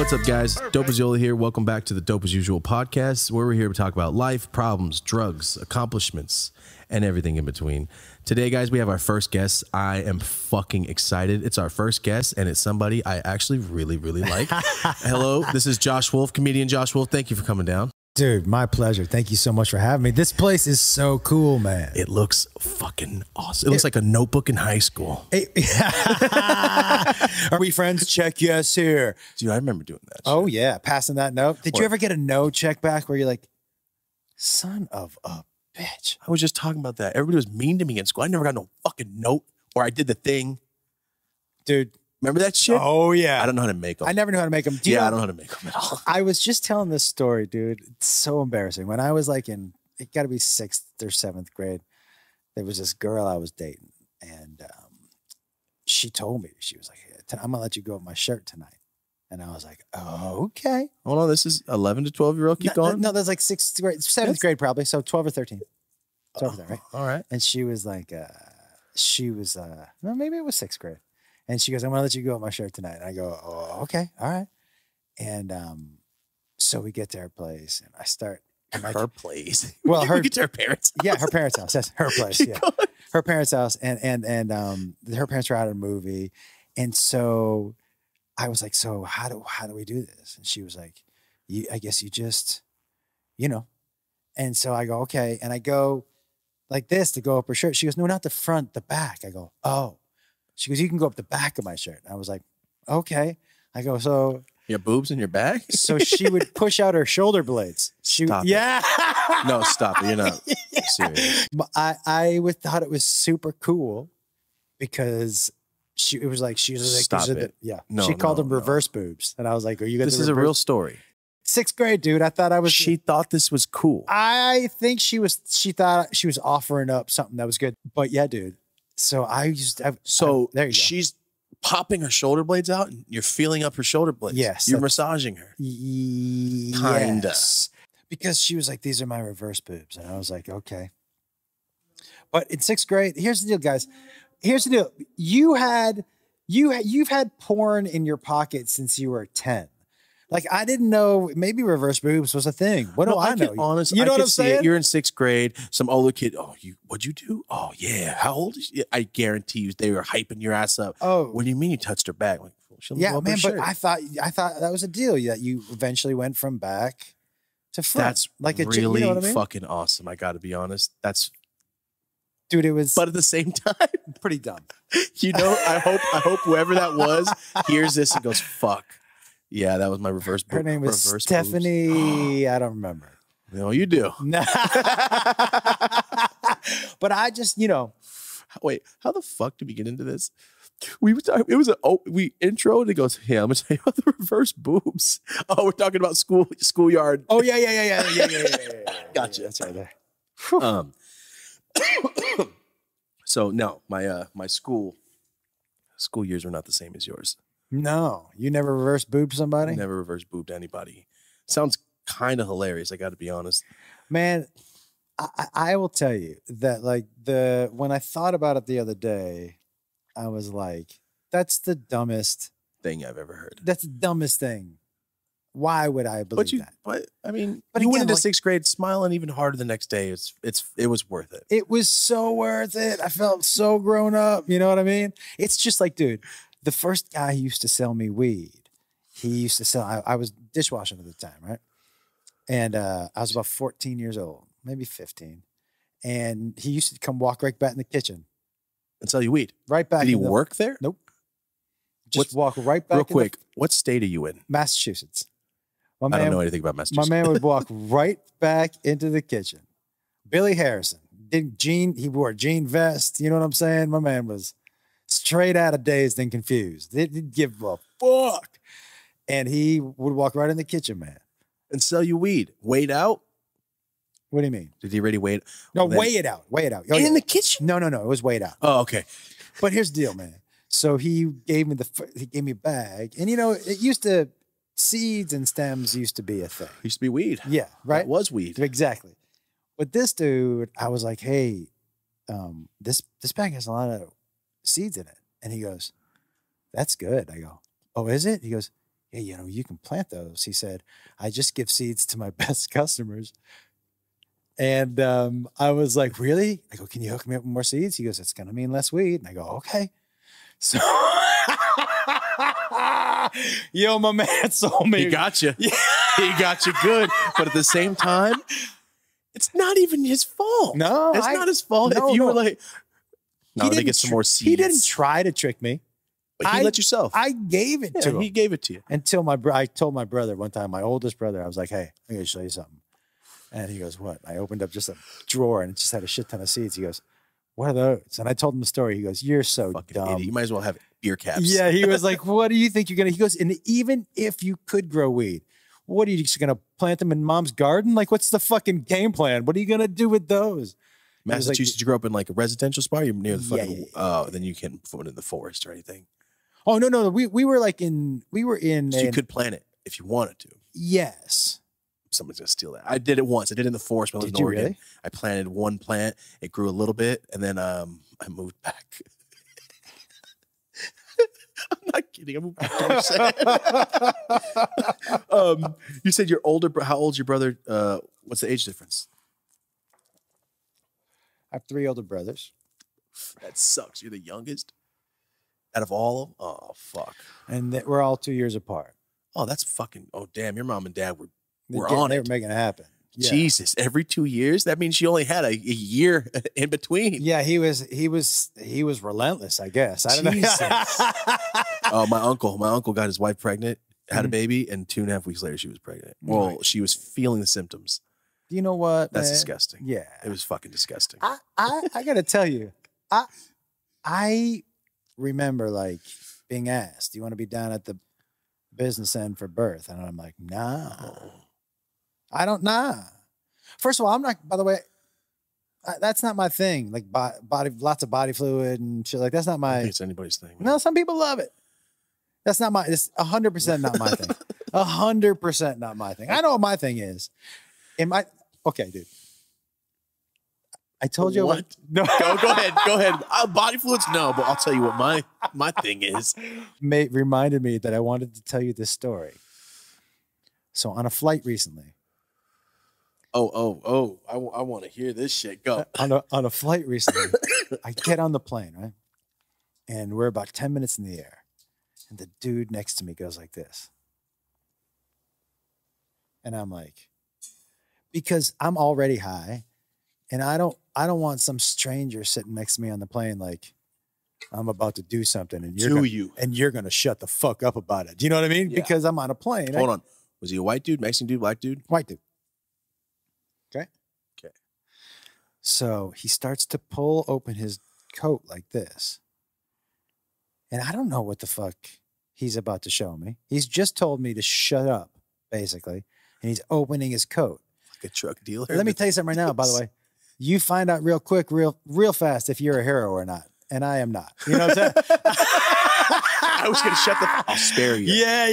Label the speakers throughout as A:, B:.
A: What's up, guys? Dope As Yola here. Welcome back to the Dope As Usual podcast, where we're here to talk about life, problems, drugs, accomplishments, and everything in between. Today, guys, we have our first guest. I am fucking excited. It's our first guest, and it's somebody I actually really, really like. Hello, this is Josh Wolf, comedian Josh Wolf. Thank you for coming down.
B: Dude, my pleasure. Thank you so much for having me. This place is so cool, man.
A: It looks fucking awesome. It looks like a notebook in high school.
B: Are we friends? Check yes here.
A: Dude, I remember doing that.
B: Oh, yeah. Passing that note. Did you ever get a no check back where you're like, son of a bitch?
A: I was just talking about that. Everybody was mean to me in school. I never got no fucking note, or I did the thing.
B: Dude.
A: Remember that shit?
B: Oh, yeah.
A: I don't know how to make them.
B: I never knew how to make them.
A: I don't know how to make them at all.
B: I was just telling this story, dude. It's so embarrassing. When I was like it got to be 6th or 7th grade, there was this girl I was dating, and she told me, she was like, I'm going to let you go with my shirt tonight. And I was like, oh, okay.
A: Hold on, this is 11 to 12-year-old. Keep going.
B: No, that's like 6th grade, 7th grade probably. So 12 or 13. 12 there, right?
A: All right.
B: And she was like, no, maybe it was 6th grade. And she goes, I'm going to let you go with my shirt tonight. And I go, oh, okay. All right. And so we get to her place, and I start.
A: Her place?
B: Well,
A: we get to her parents' house.
B: Yeah, her parents' house. That's her place. Yeah. Her parents' house. And her parents were out of a movie. And so I was like, so how do we do this? And she was like, I guess you just, And so I go, okay. And I go like this to go up her shirt. She goes, no, not the front, the back. I go, oh. She goes, you can go up the back of my shirt. And I was like, okay. I go, so.
A: You have boobs in your bag?
B: So she would push out her shoulder blades.
A: Stop
B: yeah.
A: It. No, stop it. You're not serious.
B: But I thought it was super cool because she was like,
A: Stop it.
B: Yeah.
A: No,
B: she called them reverse boobs. And I was like, are you going to
A: This is a real story.
B: 6th grade, dude. I thought I was.
A: She thought this was cool.
B: I think she thought she was offering up something that was good. But yeah, dude. So there you go.
A: She's popping her shoulder blades out, and you're feeling up her shoulder blades.
B: Yes.
A: You're massaging her. Kinda.
B: Yes. Because she was like, these are my reverse boobs. And I was like, okay. But in 6th grade, here's the deal, guys. Here's the deal. You've had porn in your pocket since you were 10. Like, I didn't know maybe reverse boobs was a thing. What do I know?
A: Honestly,
B: you know
A: what I'm
B: saying?
A: You're in 6th grade. Some older kid. Oh, what'd you do? Oh, yeah. How old is she? I guarantee you they were hyping your ass up.
B: Oh,
A: what do you mean you touched her back? Like,
B: yeah, man. But I thought that was a deal that you eventually went from back to front.
A: That's
B: like
A: really
B: you know what I mean?
A: fucking awesome. I got to be honest.
B: Dude, it was.
A: But at the same time,
B: pretty dumb.
A: I hope whoever that was hears this and goes, fuck. Yeah, that was my reverse boob.
B: Her name was Stephanie. I don't remember.
A: No, you do.
B: But I just,
A: Wait, how the fuck did we get into this? We intro and it goes, hey, I'm gonna tell you about the reverse boobs. Oh, we're talking about schoolyard.
B: Oh yeah.
A: Gotcha.
B: That's right there.
A: So no, my school years were not the same as yours.
B: No, you never reverse boobed somebody?
A: Never reverse boobed anybody. Sounds kind of hilarious. I got to be honest.
B: Man, I will tell you that when I thought about it the other day, I was like, that's the dumbest
A: thing I've ever heard.
B: That's the dumbest thing. Why would I believe that?
A: But I mean,
B: but
A: you
B: again,
A: went into 6th grade smiling even harder the next day. It was worth it.
B: It was so worth it. I felt so grown up. You know what I mean? It's just like, dude, the first guy who used to sell me weed, he used to sell, I was dishwashing at the time, right? And I was about 14 years old, maybe 15. And he used to come walk right back in the kitchen.
A: And sell you weed?
B: Right back.
A: Did he work there?
B: Nope. Just walk right back.
A: Real quick, what state are you in?
B: Massachusetts.
A: I don't know anything about Massachusetts.
B: My man would walk right back into the kitchen. Billy Harrison. He wore a jean vest. You know what I'm saying? My man was straight out of Dazed and Confused. Didn't give a fuck. And he would walk right in the kitchen, man.
A: And sell you weed. Weighed out?
B: What do you mean?
A: Did he already weigh it?
B: No, weigh it out. Weigh it out.
A: Oh, in the kitchen?
B: No. It was weighed out.
A: Oh, okay.
B: But here's the deal, man. So he gave me a bag. And, seeds and stems used to be a thing.
A: Used to be weed.
B: Yeah, right?
A: That was weed.
B: Exactly. But this dude, I was like, hey, this bag has a lot of seeds in it. And he goes, that's good. I go, oh, is it? He goes, yeah, you can plant those. He said, I just give seeds to my best customers. And I was like, really? I go, can you hook me up with more seeds? He goes, it's going to mean less weed. And I go, okay. So, yo, my man sold me.
A: He got you. Yeah. He got you good. But at the same time, it's not even his fault.
B: No,
A: it's not his fault.
B: No,
A: if you
B: no.
A: were like, no, let me get some more seeds.
B: He didn't try to trick me.
A: But he let yourself.
B: I gave it to him.
A: He gave it to you.
B: Until I told my brother one time, my oldest brother, I was like, hey, I'm going to show you something. And he goes, what? I opened up just a drawer and it just had a shit ton of seeds. He goes, what are those? And I told him the story. He goes, you're so
A: fucking
B: dumb.
A: Idiot. You might as well have ear caps.
B: Yeah, he was like, what do you think you're going to? He goes, and even if you could grow weed, what are you just going to plant them in mom's garden? Like, what's the fucking game plan? What are you going to do with those?
A: Massachusetts, you grew up in like a residential spot? You're near the fucking,
B: yeah.
A: Then you can't put it in the forest or anything.
B: Oh, no. We were in.
A: So you could plant it if you wanted to.
B: Yes.
A: Somebody's going to steal that. I did it once. I did it in the forest when I was in Oregon. Really? I planted one plant. It grew a little bit. And then I moved back. I'm not kidding. I moved back to you said your older, how old's your brother? What's the age difference?
B: I have 3 older brothers.
A: That sucks. You're the youngest out of all of them? Oh, fuck.
B: And we're all 2 years apart.
A: Oh, that's fucking, oh, damn. Your mom and dad were on it.
B: They were making it happen. Yeah.
A: Jesus, every 2 years? That means she only had a year in between.
B: Yeah, he was relentless, I guess. I don't know.
A: Oh, my uncle got his wife pregnant, had a baby, and 2.5 weeks later she was pregnant. Well, she was feeling the symptoms.
B: You know what?
A: That's
B: man?
A: disgusting.
B: Yeah.
A: It was fucking disgusting.
B: I gotta tell you, I remember like being asked, do you want to be down at the business end for birth? And I'm like, nah. I don't, nah. First of all, I'm not, by the way, that's not my thing. Like body, lots of body fluid and shit. Like that's not my.
A: I think it's anybody's thing.
B: No, some people love it. That's not my, it's 100% not my thing. 100% not my thing. I know what my thing is. Okay, dude. I told you
A: what? No, go ahead. Body fluids, no, but I'll tell you what my thing is.
B: Reminded me that I wanted to tell you this story. So on a flight recently.
A: Oh! I want to hear this shit. Go
B: on a flight recently. I get on the plane, right, and we're about 10 minutes in the air, and the dude next to me goes like this, and I'm like, because I'm already high. And I don't want some stranger sitting next to me on the plane like I'm about to do something and you're gonna shut the fuck up about it. Do you know what I mean? Yeah. Because I'm on a plane.
A: Hold on. Was he a white dude, Mexican dude, black dude?
B: White dude. Okay. So he starts to pull open his coat like this. And I don't know what the fuck he's about to show me. He's just told me to shut up, basically. And he's opening his coat.
A: Like a drug dealer.
B: Let me tell you something right now, by the way. You find out real quick, real fast if you're a hero or not. And I am not. You know what I'm saying?
A: I was going to shut the... I'll spare you.
B: Yeah.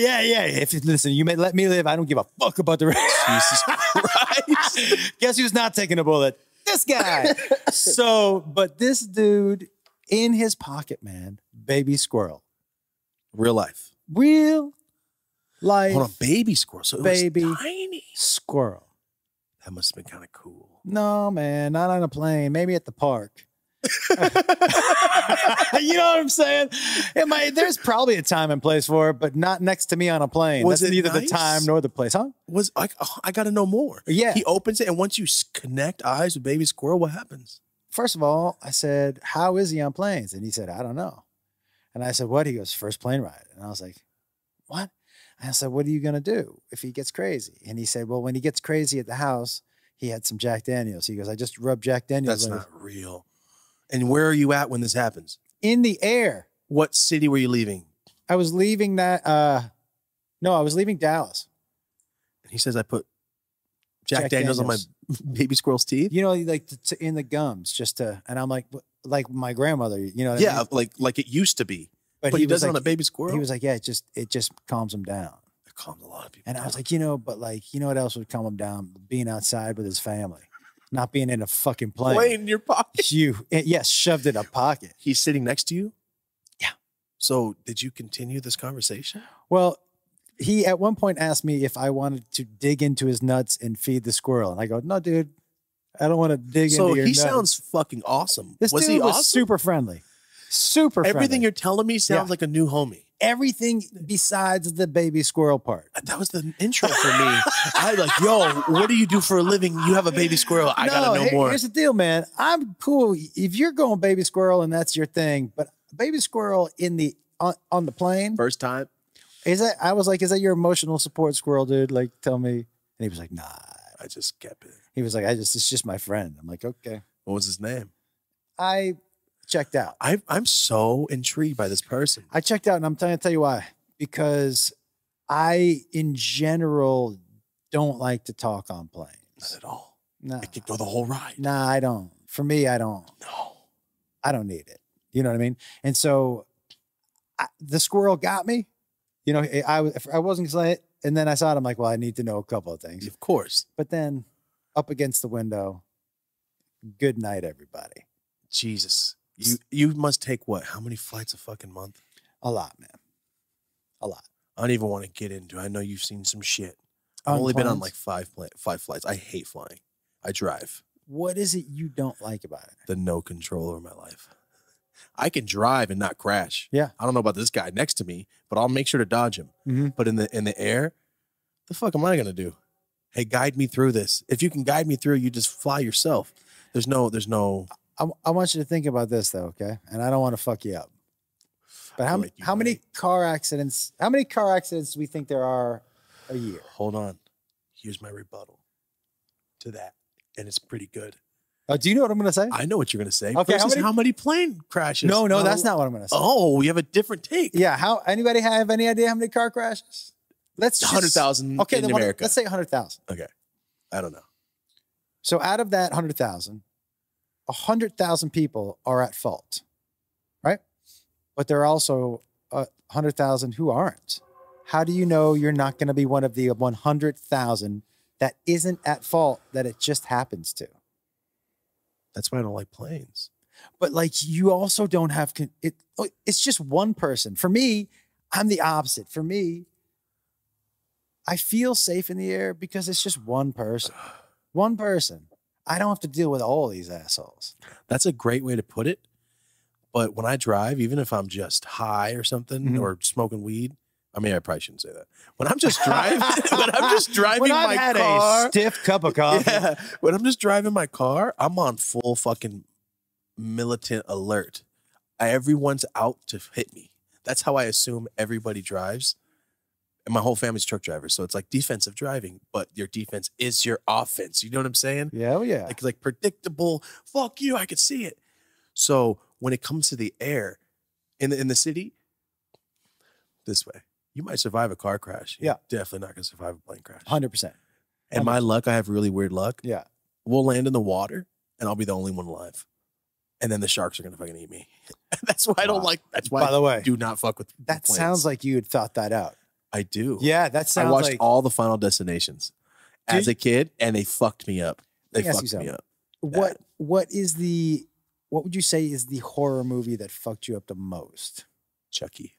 B: If you listen, you may let me live. I don't give a fuck about the rest.
A: Jesus Christ.
B: Guess who's not taking a bullet? This guy. But this dude in his pocket, man, baby squirrel.
A: Real life.
B: Hold
A: on, baby squirrel. So it was tiny.
B: Squirrel.
A: That must have been kind of cool.
B: No, man, not on a plane. Maybe at the park. You know what I'm saying? There's probably a time and place for it, but not next to me on a plane.
A: Was
B: That's
A: it
B: neither
A: nice?
B: The time nor the place, huh?
A: I got to know more.
B: Yeah.
A: He opens it, and once you connect eyes with baby squirrel, what happens?
B: First of all, I said, how is he on planes? And he said, I don't know. And I said, what? He goes, first plane ride. And I was like, what? And I said, what are you going to do if he gets crazy? And he said, well, when he gets crazy at the house, he had some Jack Daniels. He goes, I just rubbed Jack Daniels.
A: That's not real. And where are you at when this happens?
B: In the air.
A: What city were you leaving?
B: I was leaving that. No, I was leaving Dallas.
A: And he says, I put Jack Daniels on my baby squirrel's teeth.
B: You know, like in the gums, and I'm like my grandmother. You know, what I mean?
A: like it used to be. But
B: he
A: does
B: like,
A: it on a baby squirrel.
B: He was like, yeah, it just calms him down.
A: It calms a lot of people.
B: And I was like, you know what else would calm him down? Being outside with his family, not being in a fucking plane.
A: Plane in your pocket.
B: Yes, shoved in a pocket.
A: He's sitting next to you.
B: Yeah.
A: So did you continue this conversation?
B: Well, he at one point asked me if I wanted to dig into his nuts and feed the squirrel. And I go, no, dude, I don't want to dig into your nuts.
A: So he sounds fucking awesome.
B: This
A: was
B: dude
A: he
B: was
A: awesome?
B: super friendly. Super friendly.
A: Everything you're telling me sounds like a new homie.
B: Everything besides the baby squirrel part.
A: That was the intro for me. I like, yo, what do you do for a living? You have a baby squirrel. I gotta know more.
B: Here's the deal, man. I'm cool if you're going baby squirrel and that's your thing, but baby squirrel on the plane.
A: First time.
B: I was like, is that your emotional support squirrel, dude? Like, tell me. And he was like, nah.
A: I just kept it.
B: He was like, it's just my friend. I'm like, okay.
A: What was his name?
B: I checked out.
A: I'm so intrigued by this person.
B: I checked out, and I'm trying to tell you why. Because I, in general, don't like to talk on planes.
A: Not at all.
B: No.
A: I could go the whole ride.
B: Nah, I don't. For me, I don't.
A: No.
B: I don't need it. You know what I mean? And so the squirrel got me. You know, I wasn't going to say it. And then I saw it. I'm like, well, I need to know a couple of things.
A: Of course.
B: But then up against the window, good night, everybody.
A: Jesus. You must take what? How many flights a fucking month?
B: A lot, man. A lot.
A: I don't even want to get into it. I know you've seen some shit. I've only been on like five flights. I hate flying. I drive.
B: What is it you don't like about it?
A: The no control over my life. I can drive and not crash.
B: Yeah.
A: I don't know about this guy next to me, but I'll make sure to dodge him.
B: Mm-hmm.
A: But in the air, the fuck am I gonna do? Hey, guide me through this. If you can guide me through, you just fly yourself. There's no.
B: I want you to think about this though, okay? And I don't want to fuck you up. But how many car accidents? How many car accidents do we think there are a year?
A: Hold on. Here's my rebuttal to that, and it's pretty good.
B: Do you know what I'm going to say?
A: I know what you're going to say.
B: Okay,
A: Versus how many plane crashes?
B: No, that's not what I'm going to say.
A: Oh, we have a different take.
B: Yeah. Anybody have any idea how many car crashes? Let's
A: 100,000
B: okay,
A: in America.
B: Let's say 100,000.
A: Okay. I don't know.
B: So out of that 100,000, 100,000 people are at fault, right? But there are also 100,000 who aren't. How do you know you're not going to be one of the 100,000 that isn't at fault, that it just happens to?
A: That's why I don't like planes.
B: But like, you also don't have it. It's just one person. For me, I'm the opposite. For me, I feel safe in the air because it's just one person. One person. I don't have to deal with all these assholes.
A: That's a great way to put it. But when I drive, even if I'm just high or something or smoking weed, I mean, I probably shouldn't say that. When I'm just driving,
B: when I've had
A: car,
B: a stiff cup of coffee.
A: Yeah, when I'm just driving my car, I'm on full fucking militant alert. Everyone's out to hit me. That's how I assume everybody drives. And my whole family's truck drivers. So it's like defensive driving, but your defense is your offense. You know what I'm saying?
B: Yeah, oh yeah.
A: Like predictable, fuck you, I could see it. So when it comes to the air in the city, this way, you might survive a car crash. You're definitely not going to survive a plane crash.
B: 100%.
A: And my luck, I have really weird luck.
B: Yeah.
A: We'll land in the water and I'll be the only one alive. And then the sharks are going to fucking eat me. That's why I don't like, that's why
B: By the way,
A: I do not fuck with
B: that
A: planes.
B: Sounds like you had thought that out.
A: I do.
B: Yeah, that sounds
A: I watched
B: like
A: all the Final Destinations as a kid and they fucked me up. They fucked me up.
B: What would you say is the horror movie that fucked you up the most?
A: Chucky.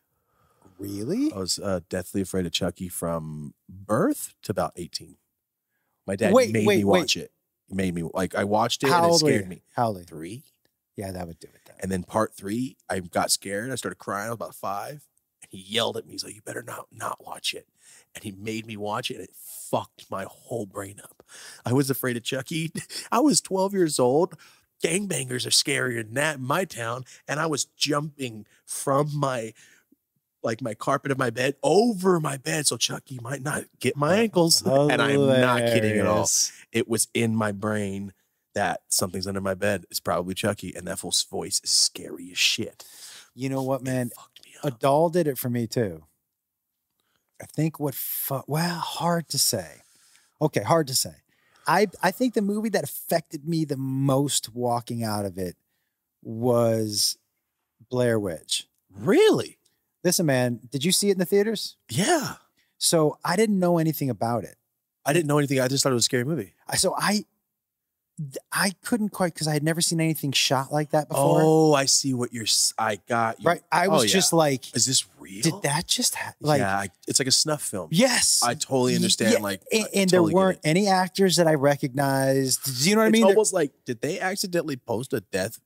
B: Really?
A: I was deathly afraid of Chucky from birth to about 18. My dad made me watch it. He made me, like, I watched it and it scared me.
B: How old?
A: 3.
B: Yeah, that would do it then.
A: And then part 3, I got scared. I started crying. I was about 5. And he yelled at me. He's like, you better not watch it. And he made me watch it and it fucked my whole brain up. I was afraid of Chucky. I was 12 years old. Gangbangers are scarier than that in my town. And I was jumping from my carpet of my bed over my bed so Chucky might not get my ankles.
B: Hilarious.
A: And I'm not kidding at all. It was in my brain that something's under my bed. It's probably Chucky. And that fool's voice is scary as shit.
B: You know what, man?
A: It fucked me up.
B: A doll did it for me too. I think hard to say. Okay, hard to say. I think the movie that affected me the most walking out of it was Blair Witch.
A: Really?
B: Listen, man, did you see it in the theaters?
A: Yeah.
B: So I didn't know anything about it.
A: I didn't know anything. I just thought it was a scary movie.
B: I couldn't quite, because I had never seen anything shot like that before.
A: Oh, I see what I got you.
B: Right. I was just like,
A: is this real?
B: did that just like?
A: Yeah, it's like a snuff film.
B: Yes,
A: I totally understand.
B: Yeah,
A: like,
B: and there weren't any actors that I recognized. Do you know what I mean?
A: It's almost like, did they accidentally post a death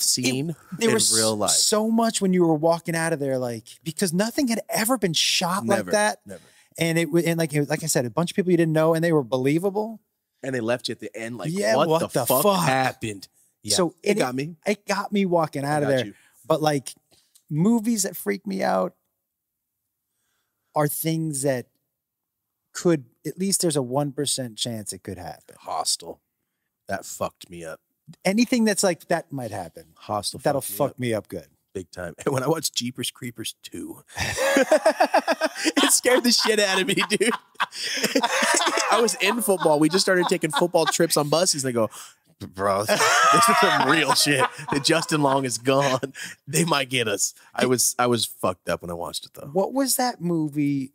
A: scene in real life?
B: So much when you were walking out of there, like, because nothing had ever been shot like that.
A: Never.
B: And like I said, a bunch of people you didn't know, and they were believable.
A: And they left you at the end, like,
B: yeah,
A: what the fuck happened? Yeah.
B: So
A: it got me.
B: It got me walking out of there. But like, movies that freak me out are things that could, at least there's a 1% chance it could happen.
A: Hostel. That fucked me up.
B: Anything that's like, that might happen.
A: Hostel.
B: That'll fuck me up good.
A: Big time. And when I watched Jeepers Creepers 2, it scared the shit out of me, dude. I was in football. We just started taking football trips on buses. And they go, bro, this is some real shit. The Justin Long is gone. They might get us. I was fucked up when I watched it, though.
B: What was that movie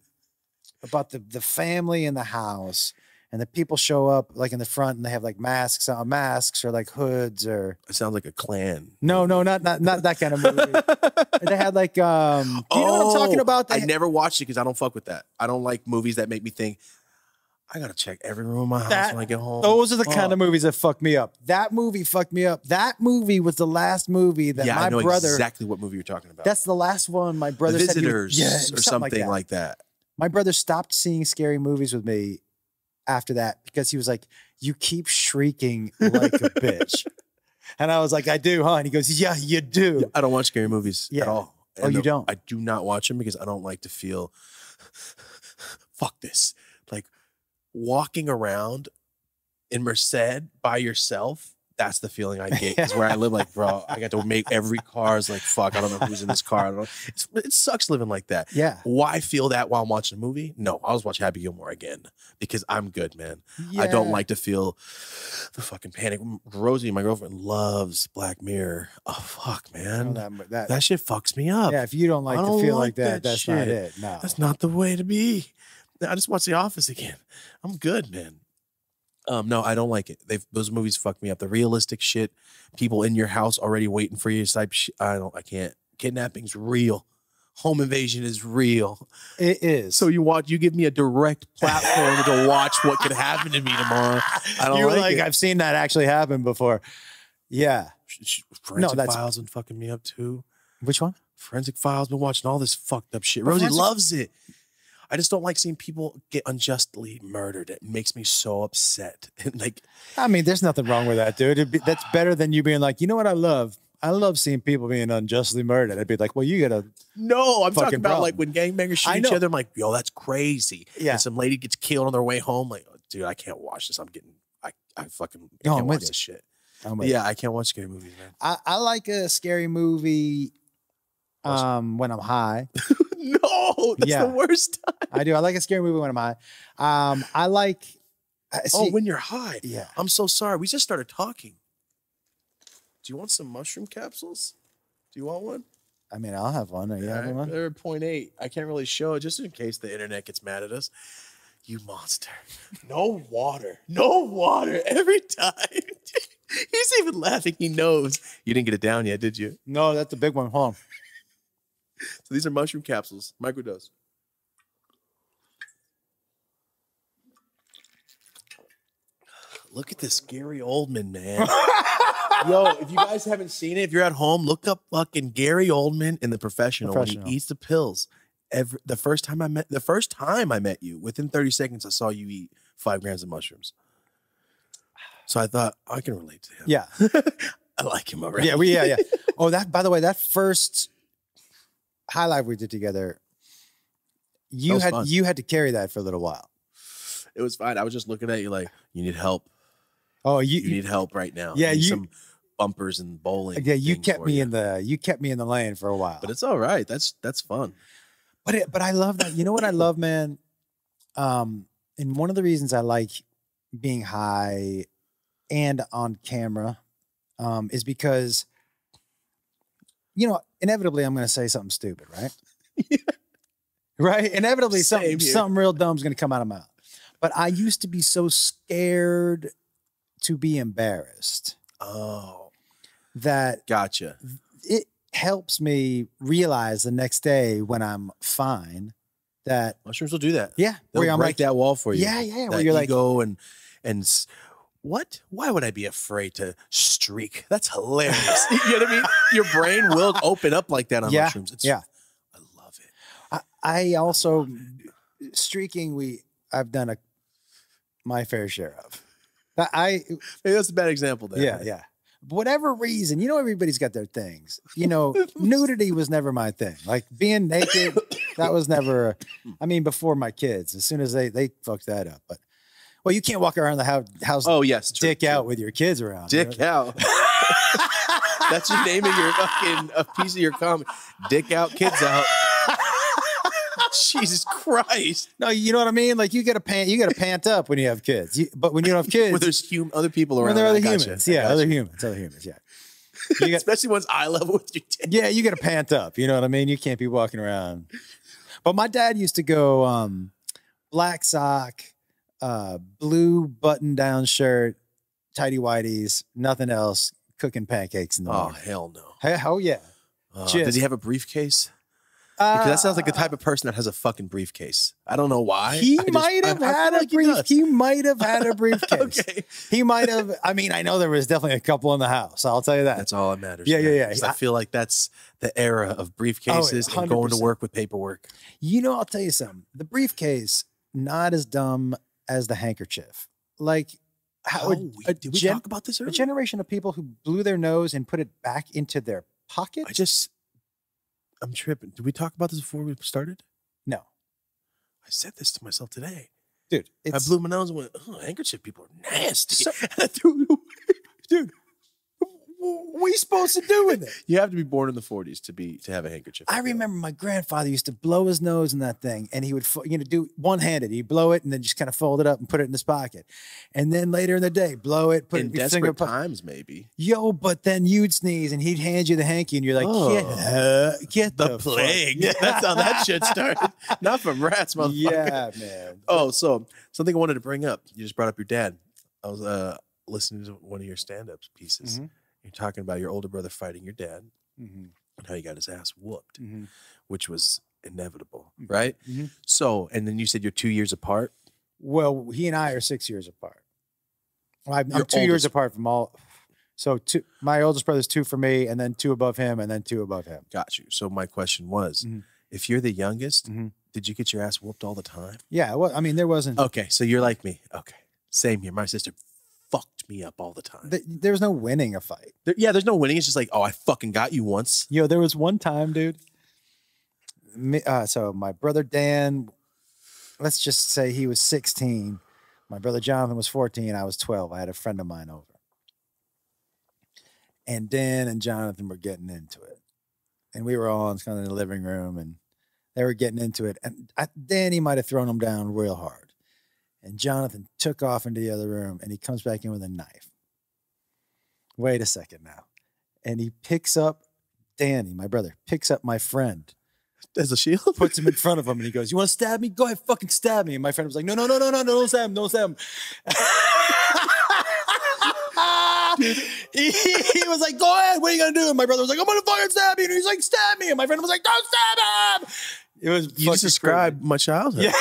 B: about the family in the house? And the people show up like in the front, and they have like masks or like hoods, or
A: it sounds like a clan.
B: No, not that kind of movie. They had like, do you know what I'm talking about?
A: I never watched it because I don't fuck with that. I don't like movies that make me think I gotta check every room in my house when I get home.
B: Those are the kind of movies that fuck me up. That movie fucked me up. That movie was the last movie that my brother. I know
A: exactly what movie you're talking about.
B: That's the last one my brother
A: The
B: said.
A: Visitors or something like that.
B: My brother stopped seeing scary movies with me after that, because he was like, you keep shrieking like a bitch. And I was like, I do, huh? And he goes, yeah, you do.
A: Yeah, I don't watch scary movies at all.
B: And you don't?
A: I do not watch them because I don't like to feel, fuck this. Like, walking around in Merced by yourself, that's the feeling I get. Because where I live, like, bro, I got to make every car is like, fuck, I don't know who's in this car. I don't know. It sucks living like that.
B: Yeah.
A: Why feel that while I'm watching a movie? No, I'll just watch Happy Gilmore again because I'm good, man.
B: Yeah.
A: I don't like to feel the fucking panic. Rosie, my girlfriend, loves Black Mirror. Oh, fuck, man. That shit fucks me up.
B: Yeah, if you don't like to feel like that, that's shit. Not it. No.
A: That's not the way to be. I just watch The Office again. I'm good, man. No, I don't like it. Those movies fuck me up. The realistic shit, people in your house already waiting for you type shit. I can't. Kidnapping's real. Home invasion is real.
B: It is.
A: So you give me a direct platform to watch what could happen to me tomorrow. I don't like it.
B: I've seen that actually happen before. Yeah.
A: Forensic Files been fucking me up too.
B: Which one?
A: Forensic Files. Been watching all this fucked up shit. Rosie loves it. I just don't like seeing people get unjustly murdered. It makes me so upset. And like,
B: I mean, there's nothing wrong with that, dude. That's better than you being like, you know what I love? I love seeing people being unjustly murdered. I'd be like, well, you got to.
A: No, I'm talking about like when gangbangers shoot each other. I'm like, yo, that's crazy. Yeah. And some lady gets killed on their way home. Like, dude, I can't watch this. I fucking can't watch this shit. Yeah, I can't watch scary movies, man.
B: I like a scary movie when I'm high.
A: No, that's the worst time.
B: I do. I like a scary movie when I'm high. I like.
A: When you're high.
B: Yeah.
A: I'm so sorry. We just started talking. Do you want some mushroom capsules? Do you want one?
B: I mean, I'll have one. Are you having one?
A: They're 0.8. I can't really show it just in case the internet gets mad at us. You monster. No water. No water every time. He's even laughing. He knows. You didn't get it down yet, did you?
B: No, that's a big one. Hold on.
A: So these are mushroom capsules, microdose. Look at this Gary Oldman, man. Yo, if you guys haven't seen it, if you're at home, look up fucking Gary Oldman in The Professional. When he eats the pills. The first time I met you, within 30 seconds, I saw you eat 5 grams of mushrooms. So I thought I can relate to him.
B: Yeah,
A: I like him already.
B: Yeah. Oh, by the way, that first High Life we did together, you had to carry that for a little while.
A: It was fine. I was just looking at you like, you need help.
B: Oh,
A: you need help right now.
B: Yeah,
A: some bumpers and bowling.
B: Yeah, you kept me in the lane for a while.
A: But it's all right. That's fun.
B: But I love that. You know what I love, man? And one of the reasons I like being high and on camera is because, inevitably I'm going to say something stupid, right?
A: Yeah.
B: Right? Inevitably something real dumb is going to come out of my mouth. But I used to be so scared to be embarrassed.
A: Oh,
B: that
A: gotcha.
B: It helps me realize the next day when I'm fine that
A: mushrooms will do that.
B: Yeah,
A: they'll
B: where I'm
A: break
B: like,
A: that wall for you.
B: Yeah, yeah.
A: That
B: Where you're
A: ego and what? Why would I be afraid to streak? That's hilarious. You know what I mean? Your brain will open up like that on mushrooms.
B: Yeah,
A: I love it.
B: I also streaking. I've done my fair share of.
A: Maybe that's a bad example there.
B: Yeah, yeah. Whatever reason, everybody's got their things. Nudity was never my thing. Like being naked, that was never. I mean, before my kids, as soon as they fucked that up. But well, you can't walk around the house.
A: Oh yes,
B: dick out with your kids around.
A: Dick out. That's your naming your fucking a piece of your comic. Dick out, kids out. Jesus Christ!
B: No, you know what I mean. Like you got to pant up when you have kids. But when you don't have kids,
A: when there's other people around,
B: when there are other humans, other humans, yeah.
A: Especially one's eye level with your dick.
B: Yeah, you got to pant up. You know what I mean. You can't be walking around. But my dad used to go black sock, blue button-down shirt, tighty whities, nothing else, cooking pancakes in the morning.
A: Oh hell no!
B: Hell yeah!
A: Did he have a briefcase? Because that sounds like the type of person that has a fucking briefcase. I don't know why.
B: He might have had a briefcase.
A: Okay.
B: He might have. I mean, I know there was definitely a couple in the house. I'll tell you that.
A: That's all that matters.
B: Yeah.
A: I feel like that's the era of briefcases and going to work with paperwork.
B: I'll tell you something. The briefcase, not as dumb as the handkerchief. Like,
A: did we talk about this earlier?
B: A generation of people who blew their nose and put it back into their pocket.
A: I'm tripping. Did we talk about this before we started?
B: No.
A: I said this to myself today.
B: Dude,
A: I blew my nose and went, oh, handkerchief people are nasty.
B: Dude, what are you supposed to do with it?
A: You have to be born in the 40s to have a handkerchief.
B: I remember my grandfather used to blow his nose in that thing, and he would do one-handed. He'd blow it and then just kind of fold it up and put it in his pocket. And then later in the day, blow it, put it in your finger.
A: Times, maybe.
B: But then you'd sneeze and he'd hand you the hanky and you're like, get the
A: plague. That's how that shit started. Not from rats, motherfucker.
B: Yeah, man.
A: Oh, so something I wanted to bring up. You just brought up your dad. I was listening to one of your stand-up pieces. Mm-hmm. You're talking about your older brother fighting your dad and how he got his ass whooped, which was inevitable, right? Mm-hmm. So, and then you said you're 2 years apart.
B: Well, he and I are 6 years apart. I'm 2 years apart from all. So my oldest brother's 2 for me, and then 2 above him, and then 2 above him.
A: Got you. So my question was, if you're the youngest, did you get your ass whooped all the time?
B: Yeah. Well, I mean, there wasn't.
A: Okay. So you're like me. Okay. Same here. My sister fucked me up all the time.
B: There's no winning a fight.
A: There's no winning. It's just like, oh, I fucking got you once.
B: There was one time, dude. So my brother Dan, let's just say he was 16. My brother Jonathan was 14. I was 12. I had a friend of mine over. And Dan and Jonathan were getting into it. And we were all kind of in the living room, and they were getting into it. And Danny might have thrown him down real hard. And Jonathan took off into the other room, and he comes back in with a knife. Wait a second now. And he picks up Danny, my brother, picks up my friend.
A: As a shield?
B: Puts him in front of him, and he goes, you want to stab me? Go ahead, fucking stab me. And my friend was like, no, don't stab him, don't stab him. Dude, he was like, go ahead, what are you going to do? And my brother was like, I'm going to fucking stab you. And he's like, stab me. And my friend was like, don't stab him. It was
A: you just described my childhood.
B: Yeah.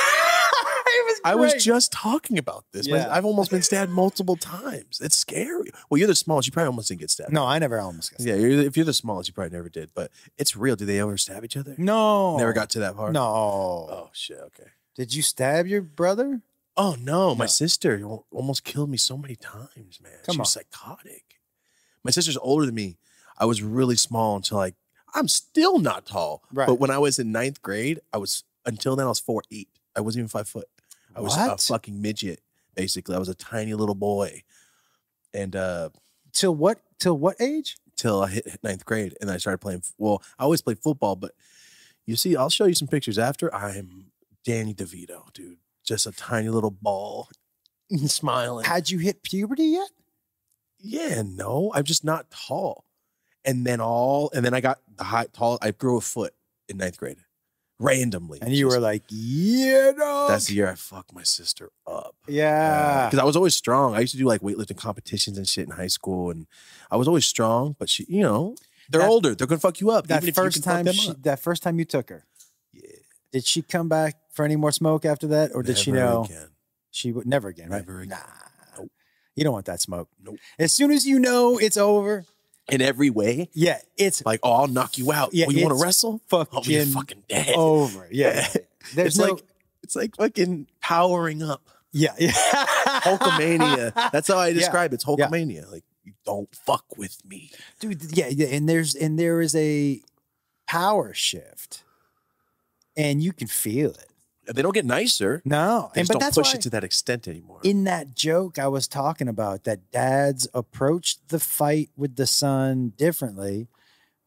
A: I was just talking about this. Yeah. I've almost been stabbed multiple times. It's scary. Well, you're the smallest. You probably almost didn't get stabbed.
B: No, I never almost got stabbed.
A: Yeah, if you're the smallest, you probably never did. But it's real. Do they ever stab each other?
B: No.
A: Never got to that part?
B: No.
A: Oh, shit. Okay.
B: Did you stab your brother?
A: Oh, no. My sister almost killed me so many times, man. She was psychotic. My sister's older than me. I was really small until I'm still not tall. Right. But when I was in 9th grade, until then I was 4'8". I wasn't even 5 foot. I was a fucking midget, basically. I was a tiny little boy. And
B: till what age?
A: Till I hit 9th grade, and I started playing. Well, I always played football, but you see, I'll show you some pictures after. I'm Danny DeVito, dude. Just a tiny little ball, smiling.
B: Had you hit puberty yet?
A: Yeah, no. I'm just not tall. And then I got tall. I grew a foot in 9th grade. randomly.
B: And you were like, yeah, dog.
A: That's the year I fucked my sister up.
B: Yeah.
A: Because I was always strong. I used to do like weightlifting competitions and shit in high school. And I was always strong, but she, you know, they're older. They're going to fuck you up.
B: That first time you took her.
A: Yeah.
B: Did she come back for any more smoke after that? Or did she know?
A: Again.
B: She would never again, right?
A: Never again.
B: Nah.
A: Nope.
B: You don't want that smoke.
A: Nope.
B: As soon as you know it's over.
A: In every way.
B: Yeah. It's
A: like, oh, I'll knock you out.
B: Yeah,
A: you want to wrestle? You're fucking dead.
B: Over. Yeah.
A: It's like fucking powering up.
B: Yeah. Yeah.
A: Hulkamania. That's how I describe it. It's Hulkamania. Yeah. Like, you don't fuck with me.
B: Dude, yeah. And there is a power shift. And you can feel it.
A: They don't get nicer.
B: No.
A: They just don't push it to that extent anymore.
B: In that joke I was talking about, that dads approached the fight with the son differently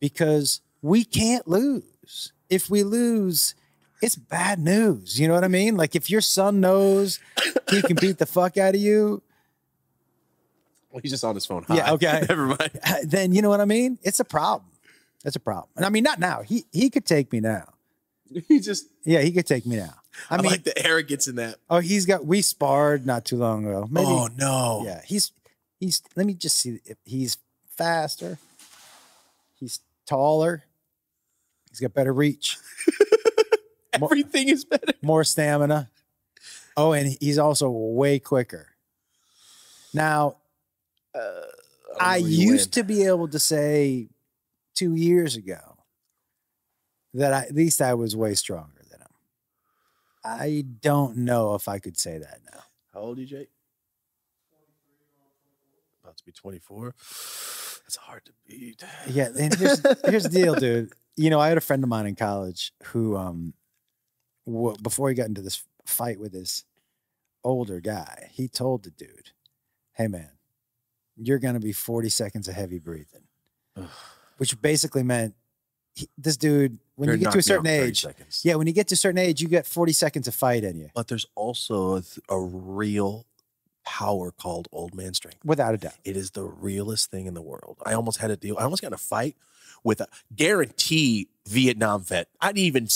B: because we can't lose. If we lose, it's bad news. You know what I mean? Like if your son knows he can beat the fuck out of you.
A: Well, he's just on his phone. Hi.
B: Yeah, okay.
A: Never mind.
B: Then you know what I mean? It's a problem. That's a problem. And I mean, not now. He could take me now.
A: He
B: could take me now. I mean,
A: like the arrogance in that.
B: Oh, we sparred not too long ago. Maybe,
A: oh no.
B: Yeah, he's. Let me just see if he's faster. He's taller. He's got better reach.
A: Everything is better.
B: More stamina. Oh, and he's also way quicker. Now, I used to be able to say 2 years ago that at least I was way stronger than him. I don't know if I could say that now.
A: How old are you, Jake? About to be 24. That's hard to beat.
B: Yeah, and here's the deal, dude. You know, I had a friend of mine in college who, before he got into this fight with this older guy, he told the dude, hey, man, you're going to be 40 seconds of heavy breathing, which basically meant this dude, when you get to a certain age, when you get to a certain age, you get 40 seconds of fight in you.
A: But there's also a real power called old man strength.
B: Without a doubt.
A: It is the realest thing in the world. I almost got in a fight with a guarantee Vietnam vet. I didn't even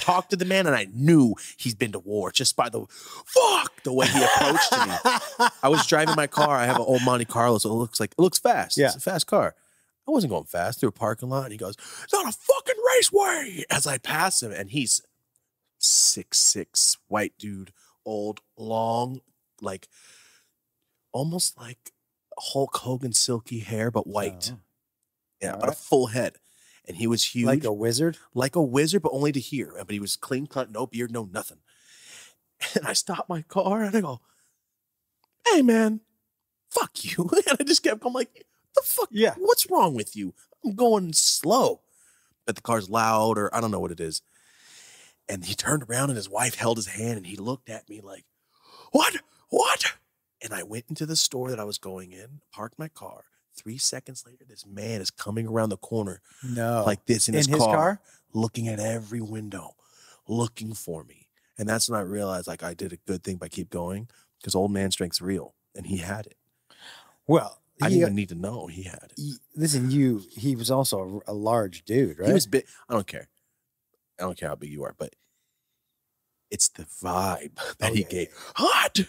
A: talk to the man, and I knew he's been to war just by the way he approached me. I was driving my car. I have an old Monte Carlo, so it looks fast.
B: Yeah.
A: It's a fast car. I wasn't going fast through a parking lot, and he goes, "It's not a fucking raceway." As I pass him, and he's 6'6", white dude, old, long, like almost like Hulk Hogan silky hair, but white.
B: Oh.
A: Yeah, but a full head. And he was huge.
B: Like a wizard?
A: Like a wizard, but only to here. But he was clean cut, no beard, no nothing. And I stopped my car and I go, hey, man, fuck you. And I just kept going like, the fuck?
B: Yeah.
A: What's wrong with you? I'm going slow. But the car's loud or I don't know what it is. And he turned around and his wife held his hand and he looked at me like, what? And I went into the store that I was going in, parked my car. 3 seconds later, this man is coming around the corner like this in his car, looking at every window, looking for me. And that's when I realized like I did a good thing by keep going because old man strength's real and he had it.
B: Well,
A: I didn't even need to know he had it.
B: Listen, he was also a large dude, right?
A: He was big. I don't care how big you are, but it's the vibe that he gave. Hot!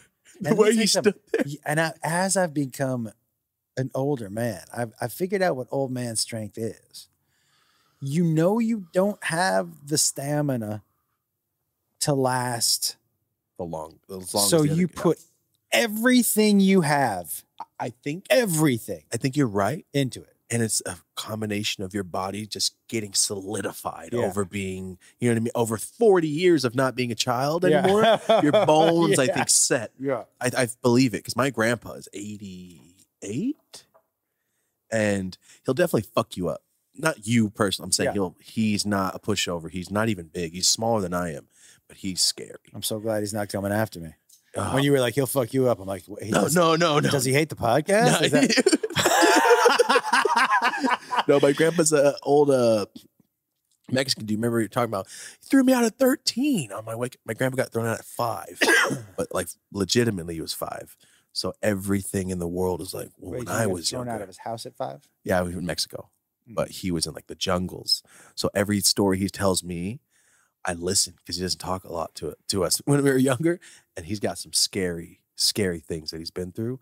A: The way he stood there.
B: And as I've become an older man, I've figured out what old man strength is. You know you don't have the stamina to last
A: as long
B: so
A: as
B: you put everything you have,
A: I think you're right
B: into it.
A: And it's a combination of your body just getting solidified over being, you know what I mean? Over 40 years of not being a child anymore. Your bones, I think, set.
B: Yeah.
A: I believe it because my grandpa is 88 and he'll definitely fuck you up. Not you personally. I'm saying he's not a pushover. He's not even big. He's smaller than I am, but he's scary. I'm
B: so glad he's not coming after me. When you were like, he'll fuck you up, I'm like,
A: no.
B: Does he hate the podcast?
A: No, my grandpa's an old Mexican dude. Remember you were talking about? He threw me out at 13. On my grandpa got thrown out at 5, but like legitimately he was 5. So everything in the world is like when I was
B: thrown out of his house at 5.
A: Yeah, we were in Mexico, but he was in like the jungles. So every story he tells me, I listen because he doesn't talk a lot to us when we were younger, and he's got some scary things that he's been through.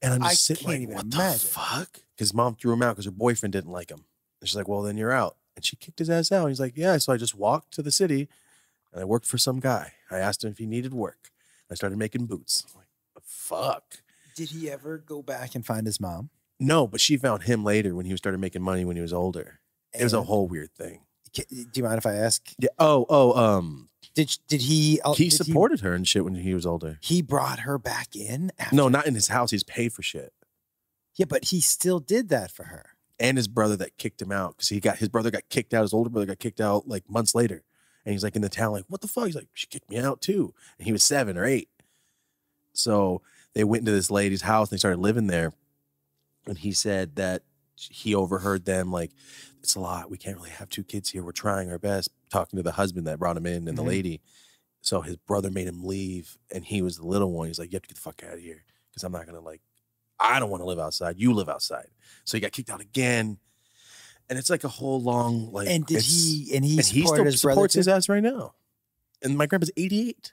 A: And I'm just sitting like, what the fuck? Because mom threw him out because her boyfriend didn't like him. And she's like, well, then you're out. And she kicked his ass out. And he's like, yeah. So I just walked to the city and I worked for some guy. I asked him if he needed work. I started making boots. I'm like, the fuck?
B: Did he ever go back and find his mom?
A: No, but she found him later when he started making money when he was older. It was a whole weird thing.
B: Do you mind if I ask?
A: Yeah. Did he? He supported her and shit when he was older.
B: He brought her back in?
A: No, not in his house. He's paid for shit.
B: Yeah, but he still did that for her. And
A: his brother that kicked him out because his brother got kicked out. His older brother got kicked out like months later. And he's like in the town, like, what the fuck? He's like, she kicked me out too. And he was 7 or 8. So they went into this lady's house and they started living there. And he said that he overheard them like, it's a lot. We can't really have 2 kids here. We're trying our best, talking to the husband that brought him in and the lady. So his brother made him leave and he was the little one. He's like, you have to get the fuck out of here because I'm not going to I don't want to live outside. You live outside. So he got kicked out again. And it's like a whole long
B: and he
A: still supports his ass right now. And my grandpa's 88.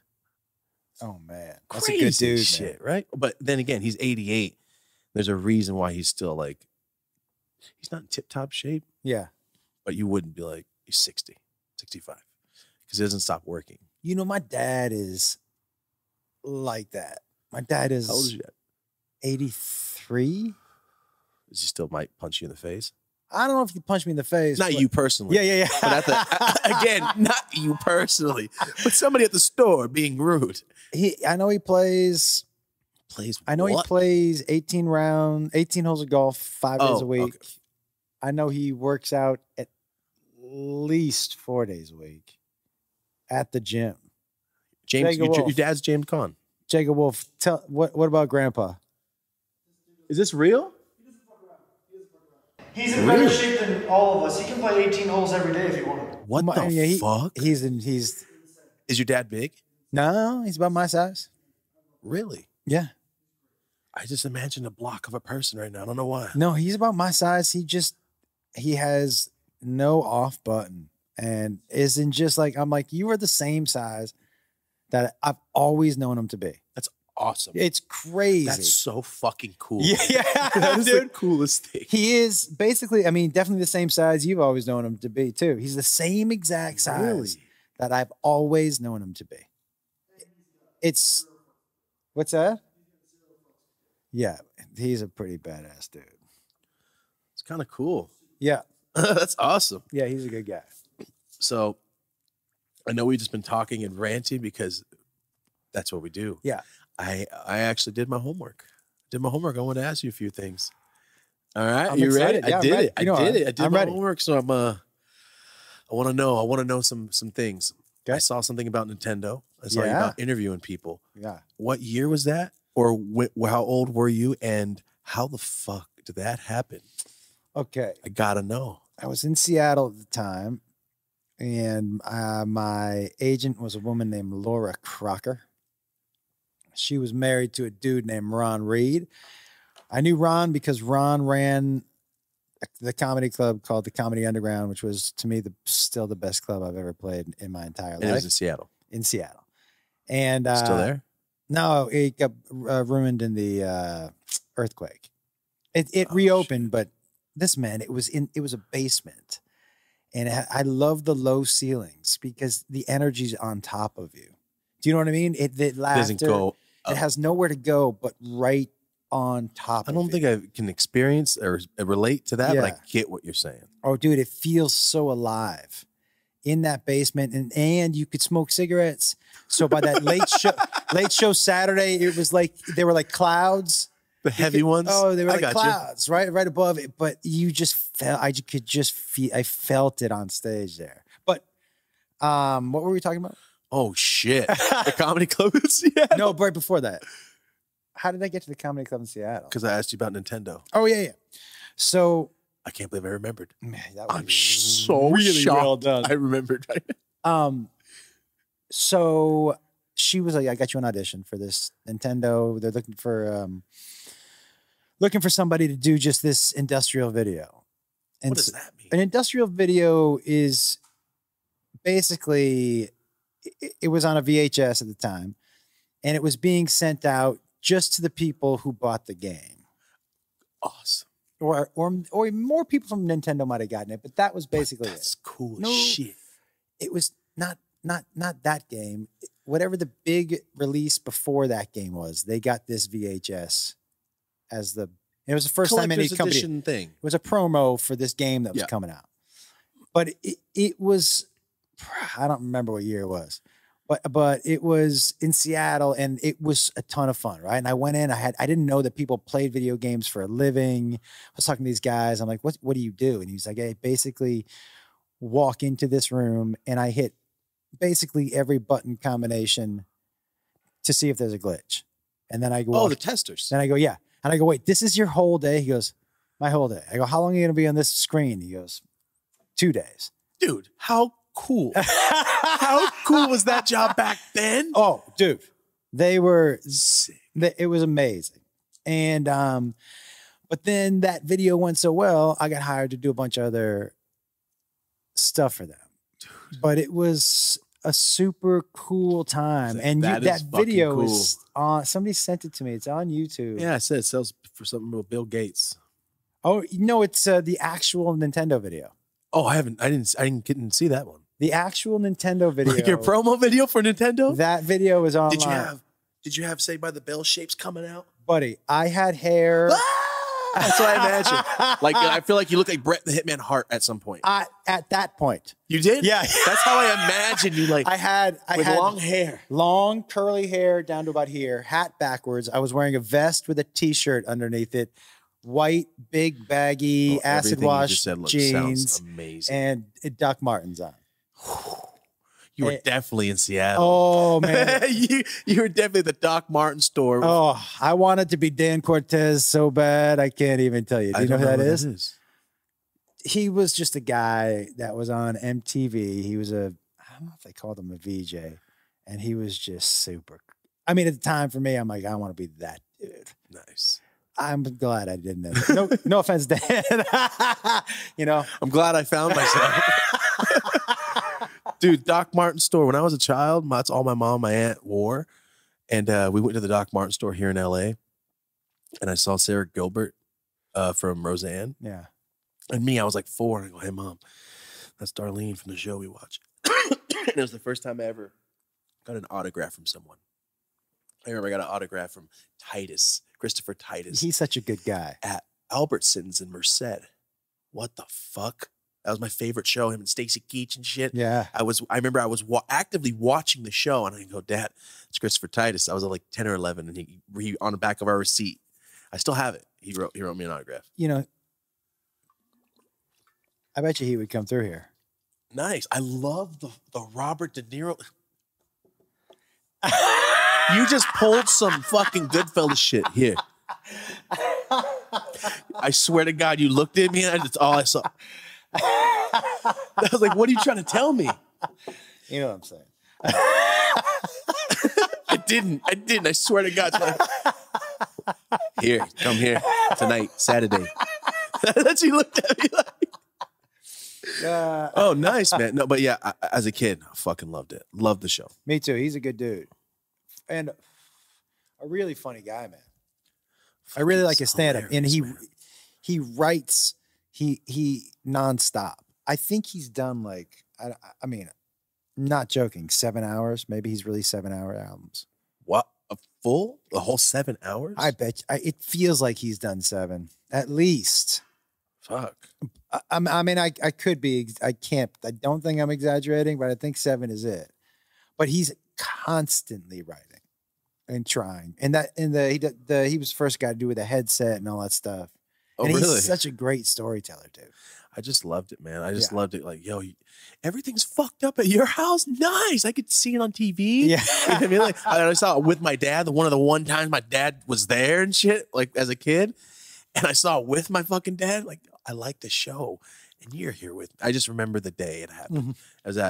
B: Oh man. That's a good dude,
A: shit, right? But then again, he's 88. There's a reason why he's still he's not in tip-top shape.
B: Yeah.
A: But you wouldn't be like, he's 60, 65. Because he doesn't stop working.
B: You know, my dad is like that. My dad is...
A: How old is your dad?
B: 83.
A: Does he still might punch you in the face?
B: I don't know if he punched me in the face.
A: Not you personally.
B: Yeah.
A: But again, not you personally. But somebody at the store being rude.
B: I know he plays... I know he plays 18 holes of golf 5 days a week. Okay. I know he works out at least 4 days a week at the gym.
A: James, your dad's James Caan.
B: Jacob Wolf, what about Grandpa?
A: Is this real?
C: He's in better shape than all of us. He can play 18 holes every day if he wanted.
A: What the fuck?
B: Is
A: your dad big?
B: No, he's about my size.
A: Really?
B: Yeah.
A: I just imagine a block of a person right now. I don't know why.
B: No, he's about my size. He has no off button and isn't just like, I'm like, you are the same size that I've always known him to be.
A: That's awesome.
B: It's crazy.
A: That's so fucking cool.
B: Yeah.
A: That is the coolest thing.
B: He is basically, definitely the same size you've always known him to be too. He's the same exact size that I've always known him to be. What's that? Yeah, he's a pretty badass dude.
A: It's kind of cool.
B: Yeah.
A: That's awesome.
B: Yeah, he's a good guy.
A: So I know we've just been talking and ranting because that's what we do.
B: Yeah.
A: I actually did my homework. I wanted to ask you a few things. All right.
B: You ready?
A: Yeah, I did it. I did my
B: ready.
A: homework. So I want to know some things.
B: Okay.
A: I saw something about Nintendo. I saw you about interviewing people.
B: Yeah.
A: What year was that? Or how old were you? And how the fuck did that happen?
B: Okay.
A: I gotta know.
B: I was in Seattle at the time, and my agent was a woman named Laura Crocker. She was married to a dude named Ron Reed. I knew Ron because Ron ran the comedy club called the Comedy Underground, which was, to me, still the best club I've ever played in my entire life.
A: It was in Seattle.
B: In Seattle. And
A: still there?
B: No, it got ruined in the earthquake. It reopened, shit. But this, man, it was a basement. And I love the low ceilings because the energy's on top of you. Do you know what I mean? The laughter
A: doesn't go up.
B: It has nowhere to go but right on top of you.
A: I don't think I can experience or relate to that, but I get what you're saying.
B: Oh, dude, it feels so alive in that basement. And you could smoke cigarettes. So by that late show Saturday, it was like they were like clouds.
A: The heavy ones?
B: Oh, they were like clouds, right above it. But you just felt, I felt it on stage there. But what were we talking about?
A: Oh, shit. The comedy club in Seattle?
B: No, right before that. How did I get to the comedy club in Seattle?
A: Because I asked you about Nintendo.
B: Oh, yeah. So.
A: I can't believe I remembered.
B: Man,
A: I'm so
B: really
A: shocked.
B: Well done.
A: I remembered.
B: So she was like, I got you an audition for this Nintendo. They're looking for somebody to do just this industrial video. And
A: what does that mean?
B: An industrial video is basically, it was on a VHS at the time, and it was being sent out just to the people who bought the game.
A: Awesome.
B: Or more people from Nintendo might have gotten it, but that was basically
A: That's
B: it.
A: cool as
B: No,
A: shit.
B: It was not that game. Whatever the big release before that game was, they got this VHS as the. It was the first time any company
A: edition thing.
B: It was a promo for this game that was coming out, but it was. I don't remember what year it was, but it was in Seattle, and it was a ton of fun, right? And I went in. I didn't know that people played video games for a living. I was talking to these guys. I'm like, what do you do? And he's like, I basically walk into this room and I hit basically every button combination to see if there's a glitch. And then I go,
A: oh, the testers.
B: Then I go, yeah. And I go, wait, this is your whole day? He goes, my whole day. I go, how long are you going to be on this screen? He goes, 2 days.
A: Dude, how cool. How cool was that job back then?
B: Oh, dude, they were sick. It was amazing. And, but then that video went so well, I got hired to do a bunch of other stuff for them. Dude. But it was a super cool time. And that video cool. is on, somebody sent it to me. It's on YouTube.
A: Yeah, I said it sells for something with Bill Gates.
B: Oh, no, it's the actual Nintendo video.
A: Oh, I didn't see that one.
B: The actual Nintendo video.
A: Like your promo video for Nintendo?
B: That video is online.
A: Did you have Saved by the Bell shapes coming out?
B: Buddy, I had hair.
A: That's what I imagine. Like, I feel like you look like Bret the Hitman Hart at some point.
B: At that point.
A: You did?
B: Yeah.
A: That's how I imagine you. Like,
B: I had
A: long hair.
B: Long curly hair down to about here, hat backwards. I was wearing a vest with a t-shirt underneath it. White, big, baggy, acid wash jeans.
A: Amazing.
B: And Doc Martens on.
A: You were definitely in Seattle.
B: Oh, man.
A: you were definitely the Doc Martin store.
B: Oh, I wanted to be Dan Cortez so bad. I can't even tell you. Do you know who that is? He was just a guy that was on MTV. He was I don't know if they called him a VJ. And he was just super. I mean, at the time for me, I'm like, I want to be that dude.
A: Nice.
B: I'm glad I didn't know that. No offense, Dan. You know?
A: I'm glad I found myself. Dude, Doc Martin store. When I was a child, that's all my mom and my aunt wore. And we went to the Doc Martin store here in LA. And I saw Sarah Gilbert from Roseanne.
B: Yeah.
A: And me, I was like 4. And I go, hey, Mom, that's Darlene from the show we watch. And it was the first time I ever got an autograph from someone. I remember I got an autograph from Christopher Titus.
B: He's such a good guy.
A: At Albertsons in Merced. What the fuck? That was my favorite show. Him and Stacy Keach and shit.
B: Yeah.
A: I remember I was actively watching the show, and I go, Dad, it's Christopher Titus. I was like 10 or 11, and he on the back of our receipt. I still have it. He wrote me an autograph.
B: You know, I bet you he would come through here.
A: Nice. I love the Robert De Niro. You just pulled some fucking Goodfellas shit here. I swear to God, you looked at me, and that's all I saw. I was like, what are you trying to tell me?
B: You know what I'm saying.
A: I didn't. I swear to God. Here, come here tonight, Saturday. That's you looked at me like. Oh, nice, man. No, but yeah, as a kid, I fucking loved it. Loved the show.
B: Me too. He's a good dude. And a really funny guy, man. I really like his stand-up. And he writes, he nonstop. I think he's done like, I mean, not joking, 7 hours. Maybe he's released 7-hour albums.
A: What? A whole 7 hours?
B: I bet it feels like he's done 7 at least.
A: Fuck.
B: I mean, I could be, I don't think I'm exaggerating, but I think 7 is it. But he's constantly writing and trying. And he was the first guy to do with a headset and all that stuff.
A: Oh,
B: and
A: really?
B: He's such a great storyteller, dude.
A: I just loved it, man. I just loved it. Like, yo, everything's fucked up at your house. Nice. I could see it on TV.
B: Yeah.
A: You know what I mean? Like, I saw it with my dad. One of the one times my dad was there and shit, like as a kid. And I saw it with my fucking dad. Like, I like the show. And you're here with me. I just remember the day it happened. Mm-hmm.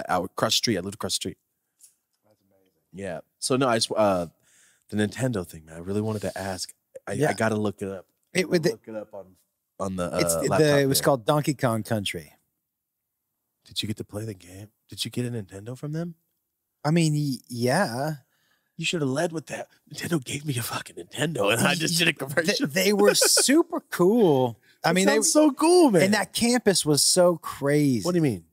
A: I was across the street. I lived across the street.
B: That's amazing.
A: Yeah. So no, the Nintendo thing, man. I really wanted to ask. I got to look it up. Look it up on the laptop.
B: It was called Donkey Kong Country.
A: Did you get to play the game? Did you get a Nintendo from them?
B: I mean, yeah.
A: You should have led with that. Nintendo gave me a fucking Nintendo, and I just did a commercial.
B: They were super cool. I mean, they were
A: so cool, man.
B: And that campus was so crazy.
A: What do you mean?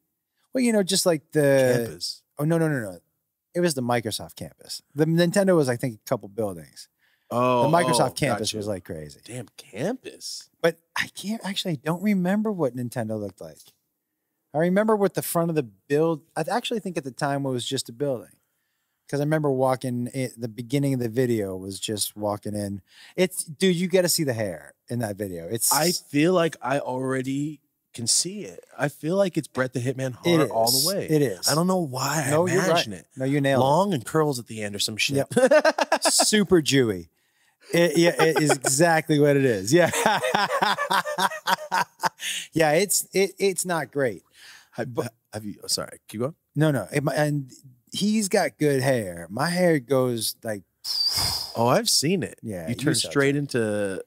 B: Well, you know, just like the
A: Campus.
B: Oh no. It was the Microsoft campus. The Nintendo was, I think, a couple buildings.
A: Oh,
B: the Microsoft campus
A: gotcha.
B: was like crazy.
A: Damn campus.
B: But I don't remember what Nintendo looked like. I remember what the front of the build. I actually think at the time it was just a building. Because I remember walking in, the beginning of the video was just walking in. Dude, you got to see the hair in that video.
A: I feel like I already can see it. I feel like it's Brett the Hitman Hart all the way.
B: It is.
A: I don't know why
B: No,
A: I
B: you're
A: imagine
B: right.
A: it.
B: No, you nailed
A: Long and curls at the end or some shit.
B: Yep. Super Jewy. It is exactly what it is. Yeah. Yeah, it's not great.
A: Have you, sorry, keep going.
B: No. And he's got good hair. My hair goes like,
A: Oh, I've seen it.
B: Yeah,
A: You
B: you
A: turn
B: saw
A: straight
B: it.
A: into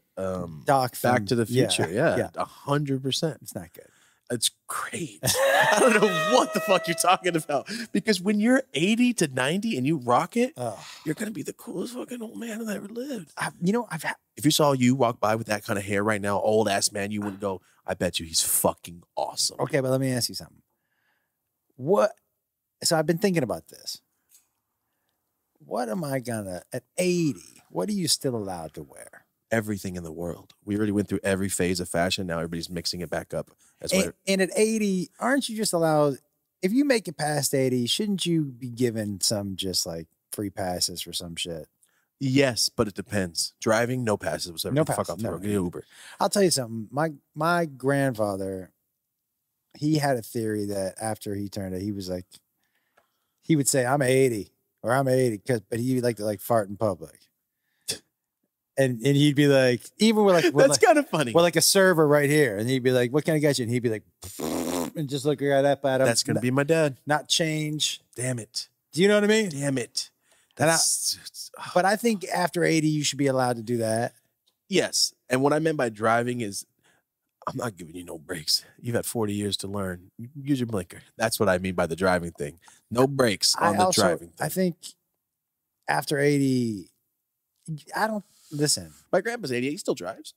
B: Doc from
A: Back to the Future. Yeah,
B: yeah.
A: 100%.
B: It's not good.
A: It's great. I don't know what the fuck you're talking about. Because when you're 80 to 90 and you rock it, you're going to be the coolest fucking old man that ever lived. If you saw you walk by with that kind of hair right now, old ass man, you wouldn't go, I bet you he's fucking awesome.
B: Okay, but let me ask you something. So I've been thinking about this. What am I gonna, at 80, what are you still allowed to wear?
A: Everything in the world. We already went through every phase of fashion. Now everybody's mixing it back up.
B: And at 80, aren't you just allowed, if you make it past 80, shouldn't you be given some just like free passes for some shit?
A: Yes, but it depends. Driving, no passes whatsoever.
B: No
A: Fuck
B: passes,
A: off the
B: no.
A: road. Get an Uber.
B: I'll tell you something. My grandfather, he had a theory that after he turned it, he was like, he would say, I'm 80 or I'm 80, but he liked to like fart in public. And he'd be like, even with like,
A: that's kind of funny.
B: Well, like a server right here. And he'd be like, what can I get you? And he'd be like, and just look right up at him.
A: That's going to be my dad.
B: Not change.
A: Damn it.
B: Do you know what I mean?
A: Damn it.
B: But I think after 80, you should be allowed to do that.
A: Yes. And what I meant by driving is I'm not giving you no breaks. You've had 40 years to learn. Use your blinker. That's what I mean by the driving thing. No breaks on the driving thing.
B: I think after 80, listen.
A: My grandpa's 88. He still drives.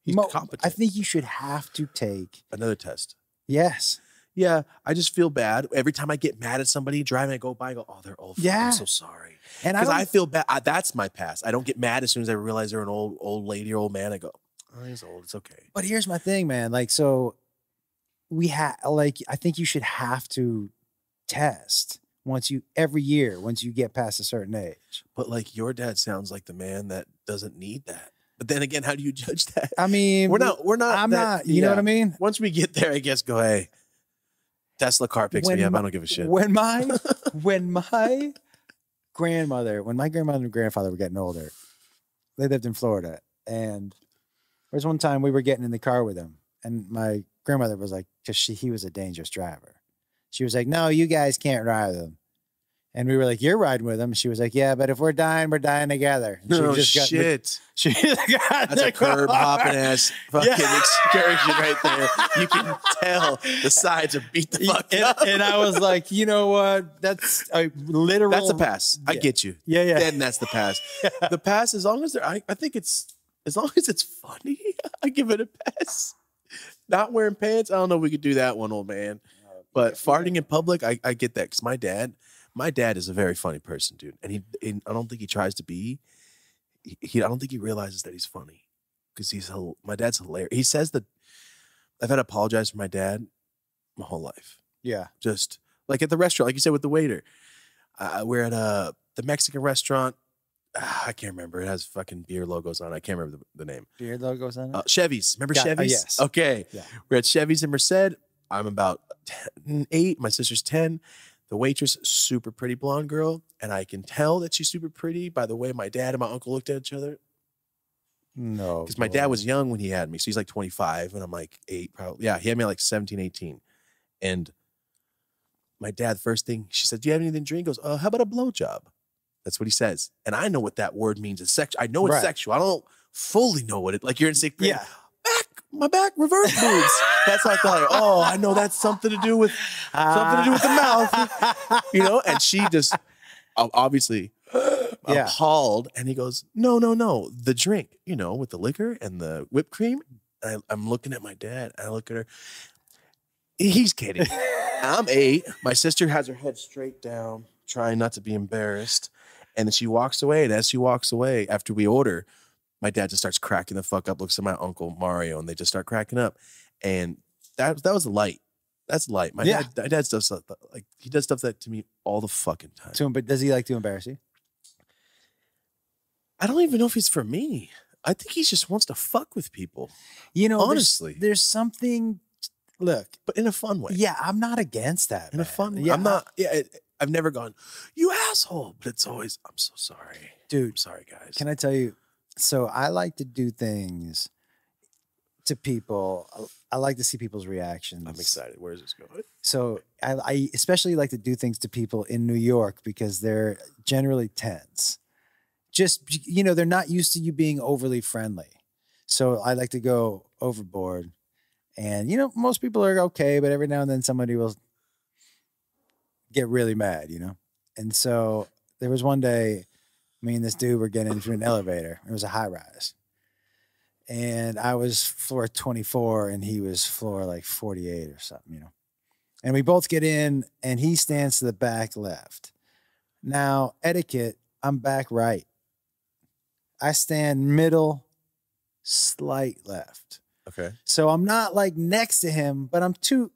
A: He's competent.
B: I think you should have to take
A: another test.
B: Yes.
A: Yeah, I just feel bad. Every time I get mad at somebody driving, I go by and go, oh, they're old.
B: Yeah.
A: I'm so sorry.
B: And
A: because I feel bad. That's my past. I don't get mad as soon as I realize they're an old lady or old man. I go, oh, he's old. It's okay.
B: But here's my thing, man. Like, so I think you should have to test every year once you get past a certain age.
A: But like your dad sounds like the man that doesn't need that. But then again, how do you judge that?
B: I mean,
A: we're not.
B: I'm not. You know what I mean?
A: Once we get there, I guess go, hey, Tesla car picks me up. I don't give a shit.
B: When my grandmother and grandfather were getting older, they lived in Florida, and there was one time we were getting in the car with them, and my grandmother was like, because he was a dangerous driver, she was like, no, you guys can't ride with him. And we were like, you're riding with him. She was like, yeah, but if we're dying together. And
A: no shit. That's a curb hopping ass fucking excursion right there. You can tell the sides are beat the fuck up.
B: And I was like, you know what? That's a literal.
A: That's a pass. I get you.
B: Yeah.
A: Then that's the pass. The pass, as long as I think it's, as long as it's funny, I give it a pass. Not wearing pants, I don't know if we could do that one, old man. But farting in public, I get that. Because my dad is a very funny person, dude. And I don't think he tries to be. I don't think he realizes that he's funny. Because my dad's hilarious. He says that I've had to apologize for my dad my whole life.
B: Yeah.
A: Just like at the restaurant, like you said with the waiter. We're at the Mexican restaurant. I can't remember. It has fucking beer logos on it. I can't remember the name.
B: Beer logos on it?
A: Chevy's. Remember Chevy's?
B: Yes.
A: Okay.
B: Yeah.
A: We're at Chevy's in Merced. I'm about 8. My sister's 10. The waitress, super pretty blonde girl. And I can tell that she's super pretty by the way my dad and my uncle looked at each other.
B: No.
A: Because my dad was young when he had me. So he's like 25 and I'm like 8 probably. Yeah, he had me like 17, 18. And my dad, first thing, she said, do you have anything to drink? He goes, how about a blowjob? That's what he says. And I know what that word means. It's sexual. I know it's sexual. I don't fully know what it, like you're in 6th grade.
B: Yeah.
A: my back, reverse boobs. That's what I thought. Like, oh, I know that's something to do with the mouth, you know. And she just obviously appalled, and he goes, no, the drink, you know, with the liquor and the whipped cream. And I'm looking at my dad, and I look at her. He's kidding. I'm 8. My sister has her head straight down, trying not to be embarrassed. And then she walks away. And as she walks away, after we order, my dad just starts cracking the fuck up, looks at my uncle Mario, and they just start cracking up. And that was light. That's light. My dad does stuff like he does stuff that to me all the fucking time.
B: To him, but does he like to embarrass you?
A: I don't even know if he's for me. I think he just wants to fuck with people.
B: You know,
A: honestly,
B: there's something. Look,
A: but in a fun way.
B: Yeah, I'm not against that.
A: In a fun way.
B: Yeah,
A: I'm not. Yeah, I've never gone, you asshole. But it's always, I'm so sorry,
B: dude.
A: I'm sorry, guys.
B: Can I tell you? So I like to do things to people. I like to see people's reactions.
A: I'm excited. Where is this going?
B: So I especially like to do things to people in New York because they're generally tense. Just, you know, they're not used to you being overly friendly. So I like to go overboard. And, you know, most people are okay, but every now and then somebody will get really mad, you know? And so there was one day, me and this dude were getting into an elevator. It was a high rise. And I was floor 24 and he was floor like 48 or something, you know? And we both get in and he stands to the back left. Now, etiquette, I'm back right. I stand middle, slight left.
A: Okay.
B: So I'm not like next to him, but I'm too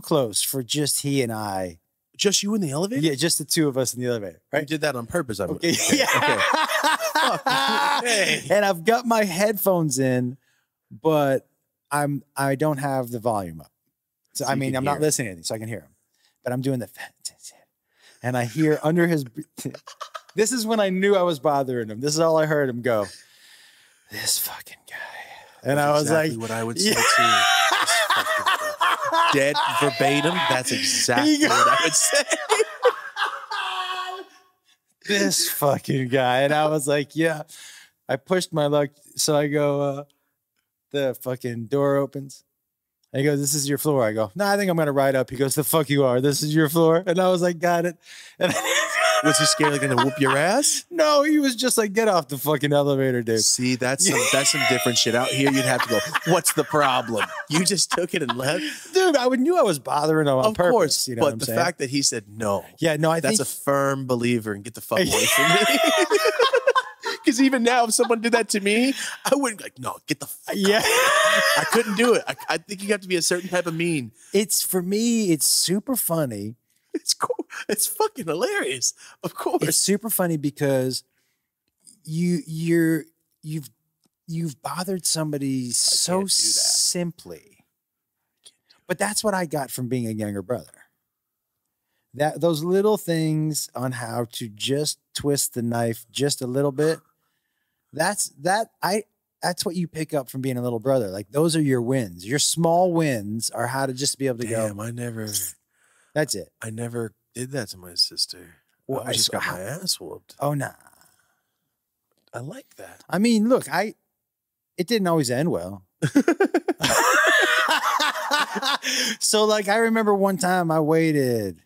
B: close for just he and I.
A: Just you in the elevator?
B: Yeah, just the two of us in the elevator. Right?
A: You did that on purpose.
B: Okay. Yeah.
A: Okay. Hey.
B: And I've got my headphones in, but I don't have the volume up. So I mean, I'm not listening to anything, so I can hear him. But I'm doing the and I hear under his. This is when I knew I was bothering him. This is all I heard him go. This fucking guy. And I was
A: exactly
B: like,
A: what I would say too. Dead verbatim. That's exactly what I would say.
B: This fucking guy. And I was like, yeah. I pushed my luck. So I go, the fucking door opens. And he goes, this is your floor. I go, no, I think I'm going to ride up. He goes, the fuck you are. This is your floor. And I was like, got it. And
A: was he scared, like, going to whoop your ass?
B: No, he was just like, get off the fucking elevator, dude.
A: See, that's some different shit. Out here, you'd have to go, what's the problem? You just took it and left?
B: Dude, I knew I was bothering him on purpose. Of course, you know
A: but the fact that he said no.
B: Yeah, no,
A: that's a firm believer and get the fuck away from me. Because even now, if someone did that to me, I wouldn't be like, no, get the fuck out. I couldn't do it. I think you have to be a certain type of mean.
B: For me, it's super funny.
A: It's cool. It's fucking hilarious. Of course.
B: It's super funny because you've bothered somebody so simply. But that's what I got from being a younger brother. Those little things on how to just twist the knife just a little bit. That's what you pick up from being a little brother. Like, those are your wins. Your small wins are how to just be able to go.
A: I never.
B: That's it.
A: I never did that to my sister.
B: Well,
A: I just got my ass whooped.
B: Oh, nah.
A: I like that.
B: I mean, look, it didn't always end well. So, like, I remember one time I waited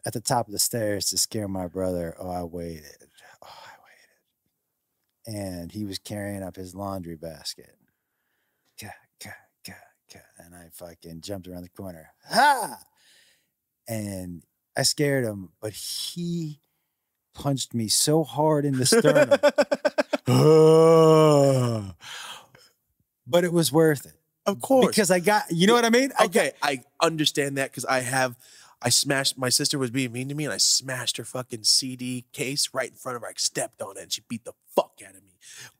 B: at the top of the stairs to scare my brother. I waited. And he was carrying up his laundry basket. And I fucking jumped around the corner. Ha! And I scared him, but he punched me so hard in the sternum. But it was worth it.
A: Of course.
B: Because I got, you know what I mean?
A: I understand that because I smashed, my sister was being mean to me and I smashed her fucking CD case right in front of her. I stepped on it and she beat the fuck out of me.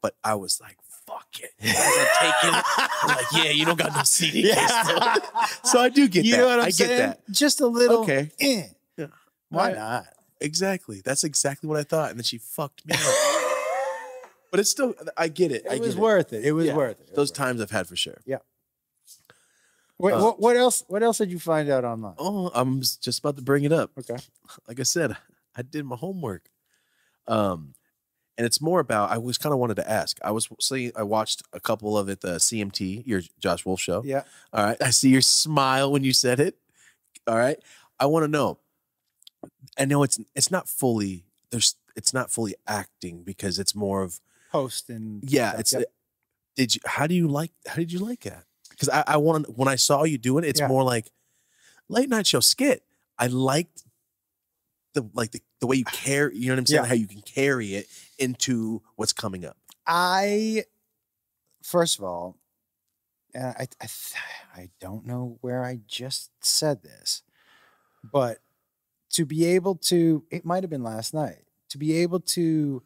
A: But I was like, fuck it. As I'm taking it, I'm like, yeah, you don't got no CD case. So I do get that.
B: You know what I'm
A: saying?
B: I get that. Just a little.
A: Okay.
B: Yeah. Why not?
A: Exactly. That's exactly what I thought. And then she fucked me up. But it's still, I get it.
B: It was worth it. It was worth it.
A: Those times I've had for sure.
B: Yeah. What else? What else did you find out online?
A: Oh, I'm just about to bring it up.
B: Okay.
A: Like I said, I did my homework. And it's more about, I was kind of wanted to ask. I watched a couple of it, the CMT, your Josh Wolf show.
B: Yeah.
A: All right. I see your smile when you said it. All right. I want to know. I know it's not fully acting because it's more of
B: Host and
A: yeah.
B: stuff.
A: Yep. How did you like that? Because I want, when I saw you doing it, it's more like late night show skit. I liked the way you carry, you know what I'm saying?
B: Yeah.
A: How you can carry it into what's coming up.
B: First of all, and I don't know where I just said this, but to be able to, it might have been last night, to be able to,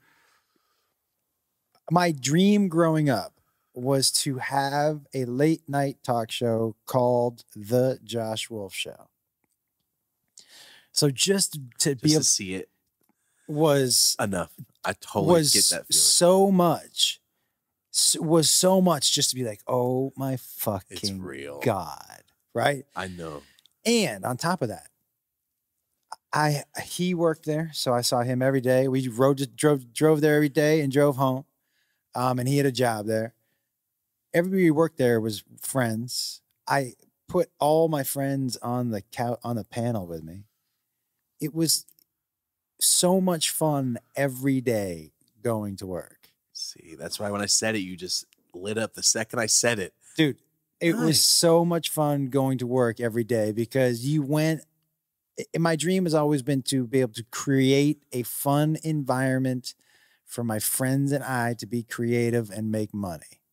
B: my dream growing up was to have a late night talk show called The Josh Wolf Show. So just to be able
A: to see it
B: was
A: enough. I totally get that feeling.
B: Was so much just to be like, oh my fucking
A: real.
B: God. Right?
A: I know.
B: And on top of that, he worked there, so I saw him every day. We drove there every day and drove home. And he had a job there. Everybody who worked there was friends. I put all my friends on the panel with me. It was so much fun every day going to work.
A: See, that's why when I said it, you just lit up the second I said it.
B: Dude, it was so much fun going to work every day because my dream has always been to be able to create a fun environment for my friends and I to be creative and make money.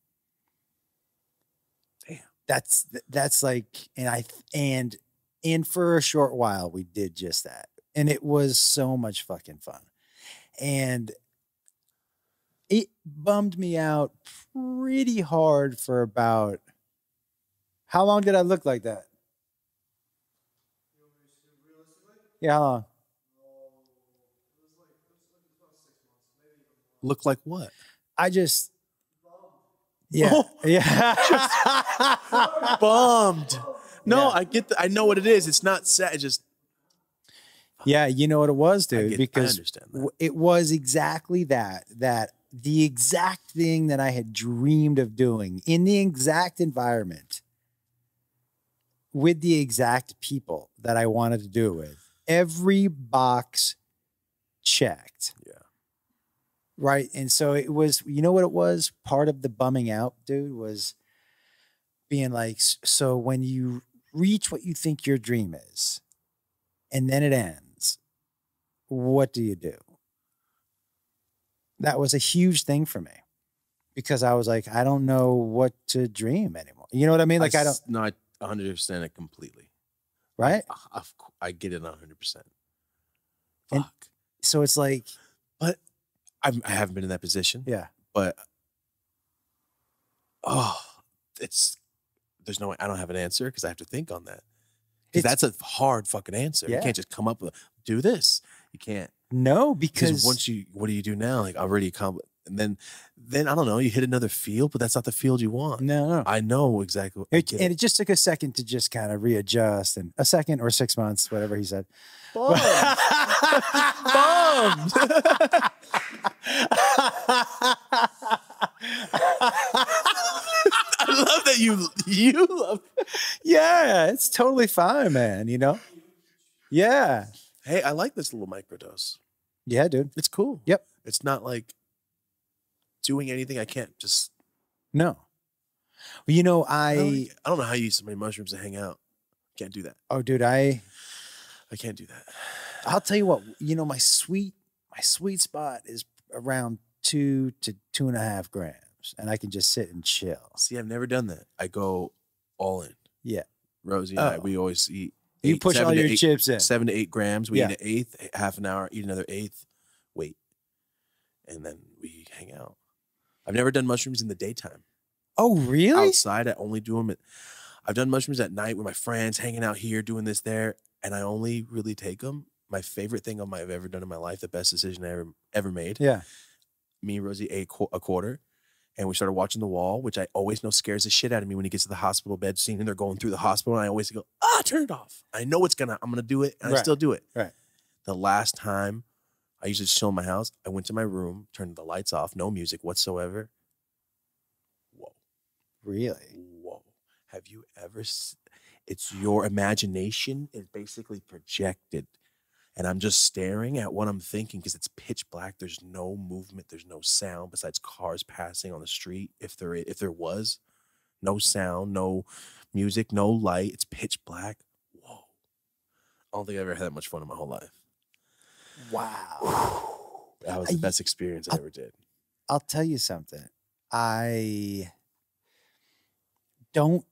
A: Damn.
B: That's like, and for a short while we did just that. And it was so much fucking fun. And it bummed me out pretty hard for about, how long did I look like that? Yeah, how long?
A: Look like what?
B: I just, yeah, yeah.
A: Bummed. No,
B: Yeah.
A: I know what it is. It's not sad. It just.
B: Yeah, you know what it was, dude? Because
A: I understand that.
B: it was exactly that the exact thing that I had dreamed of doing in the exact environment with the exact people that I wanted to do it with. Every box checked.
A: Yeah.
B: Right. And so it was, you know what it was? Part of the bumming out, dude, was being like, so when you reach what you think your dream is, and then it ends, what do you do? That was a huge thing for me because I was like, I don't know what to dream anymore. You know what I mean? Like, I don't.
A: No, I understand it completely.
B: Right?
A: I get it 100%.
B: And
A: Fuck.
B: so it's like.
A: But I haven't been in that position.
B: Yeah.
A: But, there's no way, I don't have an answer because I have to think on that. Because that's a hard fucking answer.
B: Yeah.
A: You can't just come up with, do this. You can't.
B: No, because
A: once what do you do now? Like, already accomplished. And then I don't know, you hit another field, but that's not the field you want.
B: No.
A: I know exactly.
B: It just took a second to just kind of readjust, and a second or 6 months, whatever he said.
A: Bummed. I love that you love it.
B: Yeah, it's totally fine, man. You know? Yeah.
A: Hey, I like this little microdose.
B: Yeah, dude.
A: It's cool.
B: Yep.
A: It's not like doing anything. I can't just.
B: No. Well, you know,
A: I don't know how you use so many mushrooms to hang out. Can't do that.
B: Oh, dude, I
A: can't do that.
B: I'll tell you what, you know, my sweet spot is around 2 to 2.5 grams, and I can just sit and chill.
A: See, I've never done that. I go all in.
B: Yeah.
A: Rosie and I, we always eat.
B: You push all your chips in.
A: 7 to 8 grams. We eat an eighth, half an hour, eat another eighth, wait. And then we hang out. I've never done mushrooms in the daytime.
B: Oh, really?
A: Outside, I only do them I've done mushrooms at night with my friends, hanging out here, doing this there, and I only really take them. My favorite thing I've ever done in my life, the best decision I ever made.
B: Yeah.
A: Me and Rosie ate a quarter, and we started watching The Wall, which I always know scares the shit out of me when he gets to the hospital bed scene and they're going through the hospital, and I always go, turn it off. I know I'm gonna do it, and I still do it.
B: Right.
A: The last time I usually just chill in my house. I went to my room, turned the lights off, no music whatsoever. Whoa.
B: Really?
A: Whoa. Have you ever... It's your imagination is basically projected. And I'm just staring at what I'm thinking because it's pitch black. There's no movement. There's no sound besides cars passing on the street. If there was, no sound, no music, no light. It's pitch black. Whoa. I don't think I've ever had that much fun in my whole life.
B: Wow.
A: That was the best experience I ever did.
B: I'll tell you something. I don't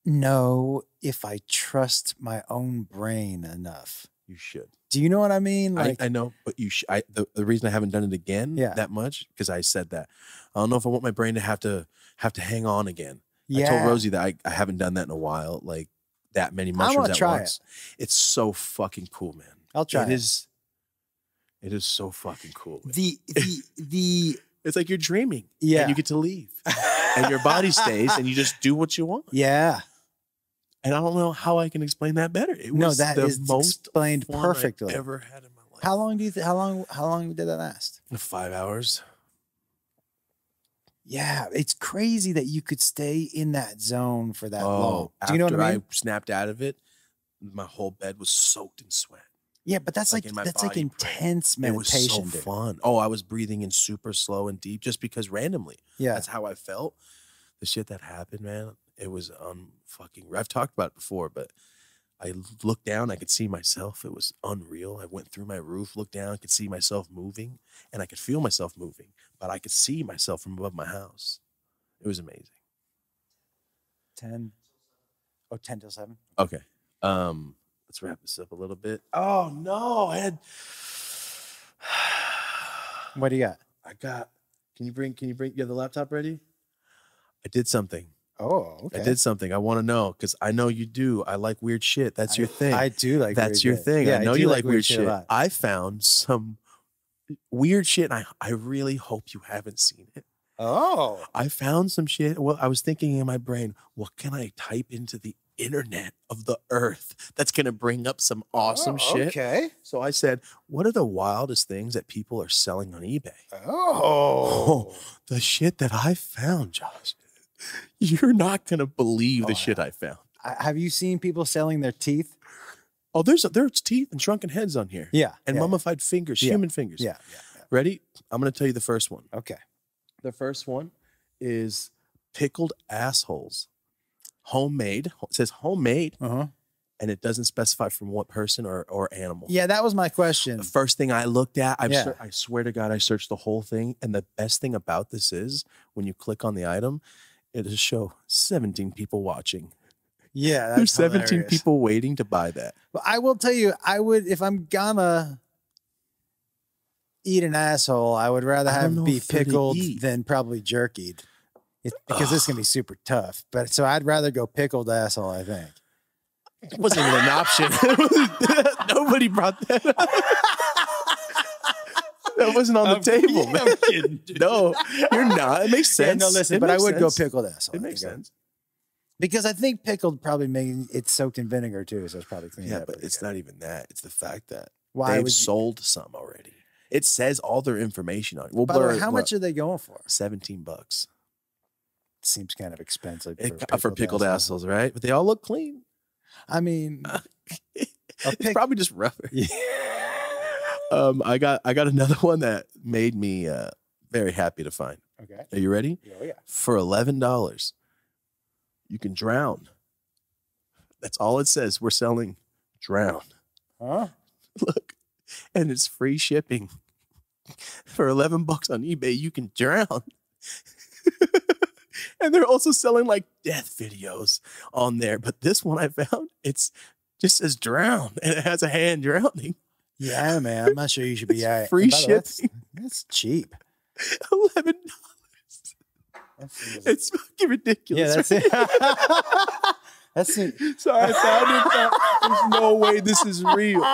B: know if I trust my own brain enough.
A: You should.
B: Do you know what I mean? Like,
A: I know, but you should. The reason I haven't done it again that much because I said that. I don't know if I want my brain to have to hang on again. I told Rosie that I haven't done that in a while, like that many mushrooms at once. It's so fucking cool, man.
B: I'll try it.
A: It is so fucking cool.
B: The
A: It's like you're dreaming. Yeah. And you get to leave. And your body stays and you just do what you want.
B: Yeah.
A: And I don't know how I can explain that better. It was
B: that is
A: most
B: explained perfectly.
A: I've ever had in my life.
B: How long do you how long did that last?
A: 5 hours.
B: Yeah, it's crazy that you could stay in that zone for that long. Do you know what I mean?
A: I snapped out of it, my whole bed was soaked in sweat.
B: Yeah, but that's like intense meditation.
A: It was so fun. Oh, I was breathing in super slow and deep just because randomly. Yeah. That's how I felt. The shit that happened, man, it was fucking. I've talked about it before, but I looked down, I could see myself. It was unreal. I went through my roof, looked down, I could see myself moving, and I could feel myself moving, but I could see myself from above my house. It was amazing.
B: 10 till 7.
A: Okay. Let's wrap this up a little bit. Oh no, I had.
B: What do you got?
A: I got. Can you bring? You have the laptop ready? I did something.
B: Oh, okay.
A: I did something. I want to know because I know you do. I like weird shit. That's your thing.
B: I do like.
A: That's your thing. Yeah, I know you like weird shit. I found some weird shit, and I really hope you haven't seen it.
B: Oh,
A: I found some shit. Well, I was thinking in my brain, what can I type into the internet of the earth that's going to bring up some awesome shit?
B: Okay.
A: So I said, what are the wildest things that people are selling on eBay?
B: Oh,
A: the shit that I found, Josh. You're not going to believe the shit I found.
B: Have you seen people selling their teeth?
A: Oh, there's teeth and shrunken heads on here.
B: Yeah.
A: And mummified fingers, human fingers.
B: Yeah.
A: Ready? I'm going to tell you the first one.
B: Okay.
A: The first one is pickled assholes. Homemade. It says homemade.
B: Uh-huh.
A: And it doesn't specify from what person or animal.
B: Yeah, that was my question.
A: The first thing I looked at, I swear to God, I searched the whole thing. And the best thing about this is when you click on the item, it will show 17 people watching.
B: Yeah, that's
A: There's 17
B: hilarious.
A: people waiting to buy that.
B: Well, I will tell you, I would, if I'm gonna eat an asshole, I would rather have it be pickled than probably jerkied. Because this can be super tough. But so I'd rather go pickled asshole, I think.
A: It wasn't even an option. Nobody brought that up. That wasn't on the table, man.
B: I'm kidding, dude.
A: No, you're not. It makes sense.
B: Yeah, no, listen, but I would go pickled asshole.
A: It makes sense.
B: Because I think pickled probably it's soaked in vinegar too, so it's probably clean.
A: Yeah, but it's not even that. It's the fact that
B: Why
A: they've sold some already. It says all their information on it. We'll
B: By the way, how much are they going for?
A: $17.
B: Seems kind of expensive
A: for pickled assholes, right? But they all look clean.
B: I mean,
A: it's probably just rougher.
B: Yeah.
A: I got another one that made me very happy to find.
B: Okay.
A: Are you ready?
B: Oh, yeah.
A: For $11, you can drown. That's all it says. We're selling drown.
B: Huh?
A: Look, and it's free shipping. For $11 on eBay, you can drown. And they're also selling like death videos on there. But this one I found, it's just says drown and it has a hand drowning.
B: Yeah, man. I'm not sure you should be
A: free shipping.
B: That's cheap.
A: $11. It's fucking ridiculous.
B: Yeah, that's it. That's it.
A: So I found it. There's no way this is real.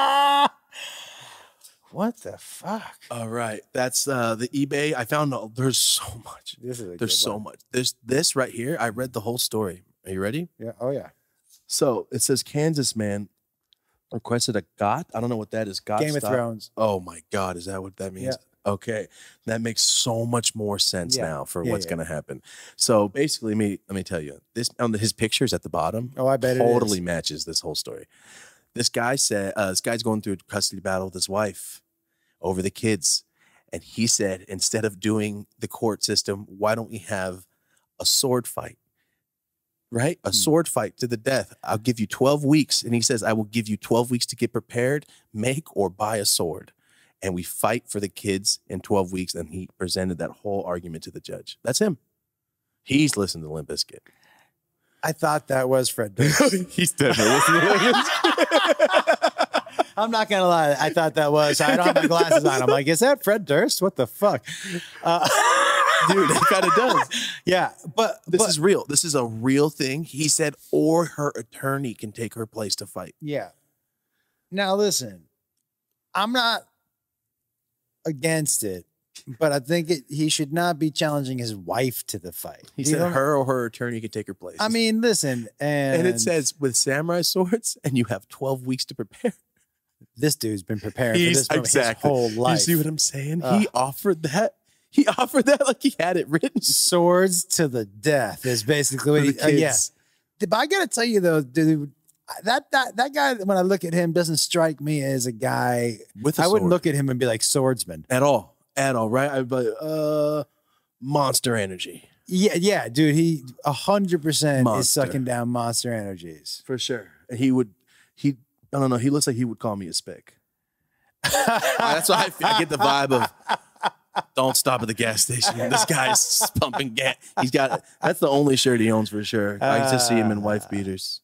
B: What the fuck?
A: All right. That's the eBay. I found there's so much. There's so much. There's this right here. I read the whole story. Are you ready?
B: Yeah. Oh, yeah.
A: So it says Kansas man Requested a got? I don't know what that is. Got
B: Game of
A: stop?
B: Thrones.
A: Oh my God. Is that what that means?
B: Yeah.
A: Okay. That makes so much more sense
B: Yeah.
A: now for
B: Yeah,
A: what's
B: yeah.
A: going to happen. So basically, let me tell you, this on his pictures at the bottom.
B: Oh, I bet
A: totally
B: it is.
A: matches this whole story. This guy said, this guy's going through a custody battle with his wife over the kids. And he said, instead of doing the court system, why don't we have a sword fight? Right? A sword fight to the death. I'll give you 12 weeks. And he says, I will give you 12 weeks to get prepared, make or buy a sword. And we fight for the kids in 12 weeks. And he presented that whole argument to the judge. That's him. He's listening to Limp Bizkit.
B: I thought that was Fred Durst.
A: He's definitely listening to Limp Bizkit.
B: I'm not going to lie. I thought that was. I don't have my glasses on. I'm like, is that Fred Durst? What the fuck?
A: Dude, it kind of does.
B: Yeah, but
A: This is real. This is a real thing. He said, or her attorney can take her place to fight.
B: yeah. Now listen, I'm not against it, but I think he should not be challenging his wife to the fight.
A: He said her or her attorney could take her place.
B: I mean, listen,
A: and it says with samurai swords, and you have 12 weeks to prepare.
B: This dude's been preparing for this moment his whole life.
A: You see what I'm saying? He offered that. He offered that like he had it written.
B: Swords to the death is basically what he. Yeah. But I gotta tell you though, dude, that guy. When I look at him, doesn't strike me as a guy.
A: With a
B: I wouldn't
A: sword.
B: look at him and be like swordsman
A: at all, right? I'd be like, monster energy.
B: Yeah, dude. He 100% is sucking down monster energies
A: for sure. And I don't know. He looks like he would call me a spick. That's why I get the vibe of. Don't stop at the gas station. This guy's pumping gas. That's the only shirt he owns for sure. I just see him in wife beaters.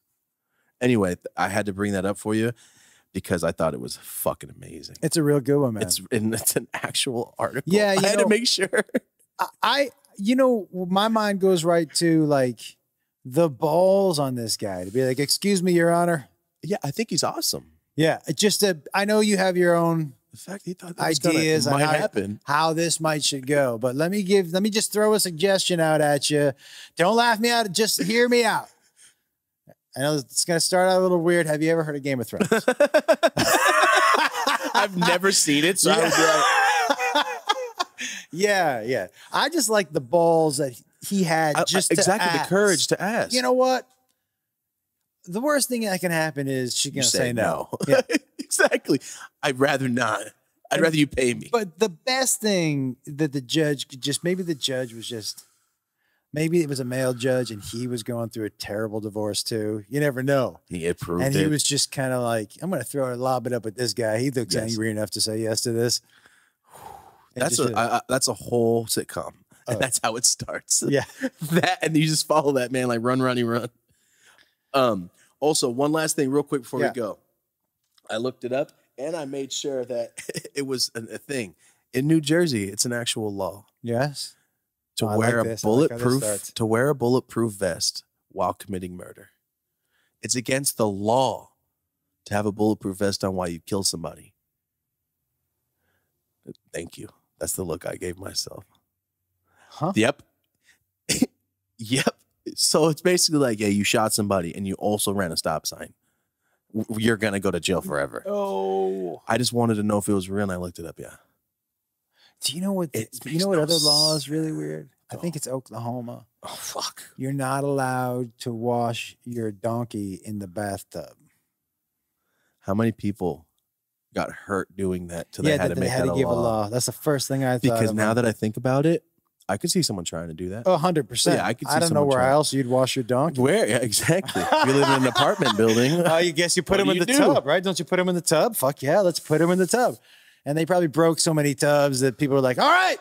A: Anyway, I had to bring that up for you because I thought it was fucking amazing.
B: It's a real good one, man.
A: It's an actual article.
B: Yeah,
A: I had to make sure.
B: My mind goes right to like the balls on this guy to be like, excuse me, Your Honor.
A: Yeah, I think he's awesome.
B: Yeah, I know you have your own.
A: The fact he thought
B: ideas on how this should go. But let me just throw a suggestion out at you. Don't laugh me out. Just hear me out. I know it's going to start out a little weird. Have you ever heard of Game of Thrones?
A: I've never seen it. So
B: yeah. I just like the balls that he had
A: the courage to ask.
B: You know what? The worst thing that can happen is she's going to say no. Yeah.
A: Exactly. I'd rather not. I'd rather you pay me.
B: But the best thing that the judge could maybe it was a male judge and he was going through a terrible divorce too. You never know.
A: He approved
B: and he was just kind of like, I'm going to throw a lob it up at this guy. He looks angry enough to say yes to this.
A: That's a whole sitcom. And that's how it starts.
B: Yeah.
A: And you just follow that man like run, runny, run. Also, one last thing real quick before we go. I looked it up and I made sure that it was a thing. In New Jersey, it's an actual law.
B: Yes.
A: To wear a bulletproof vest while committing murder. It's against the law to have a bulletproof vest on while you kill somebody. Thank you. That's the look I gave myself.
B: Huh?
A: Yep. Yep. So it's basically like, you shot somebody and you also ran a stop sign. You're going to go to jail forever.
B: Oh.
A: I just wanted to know if it was real and I looked it up, yeah.
B: Do you know what other law is really weird? I think it's Oklahoma.
A: Oh, fuck.
B: You're not allowed to wash your donkey in the bathtub.
A: How many people got hurt doing that till they had to make that a law?
B: That's the first thing I thought.
A: Because now that I think about it, I could see someone trying to do that.
B: 100%.
A: Yeah, I could see
B: I don't know where else you'd wash your donkey.
A: Where? Yeah, exactly. If you live in an apartment building.
B: I guess you put him in the tub, right? Don't you put him in the tub? Fuck yeah, let's put him in the tub. And they probably broke so many tubs that people were like, all right,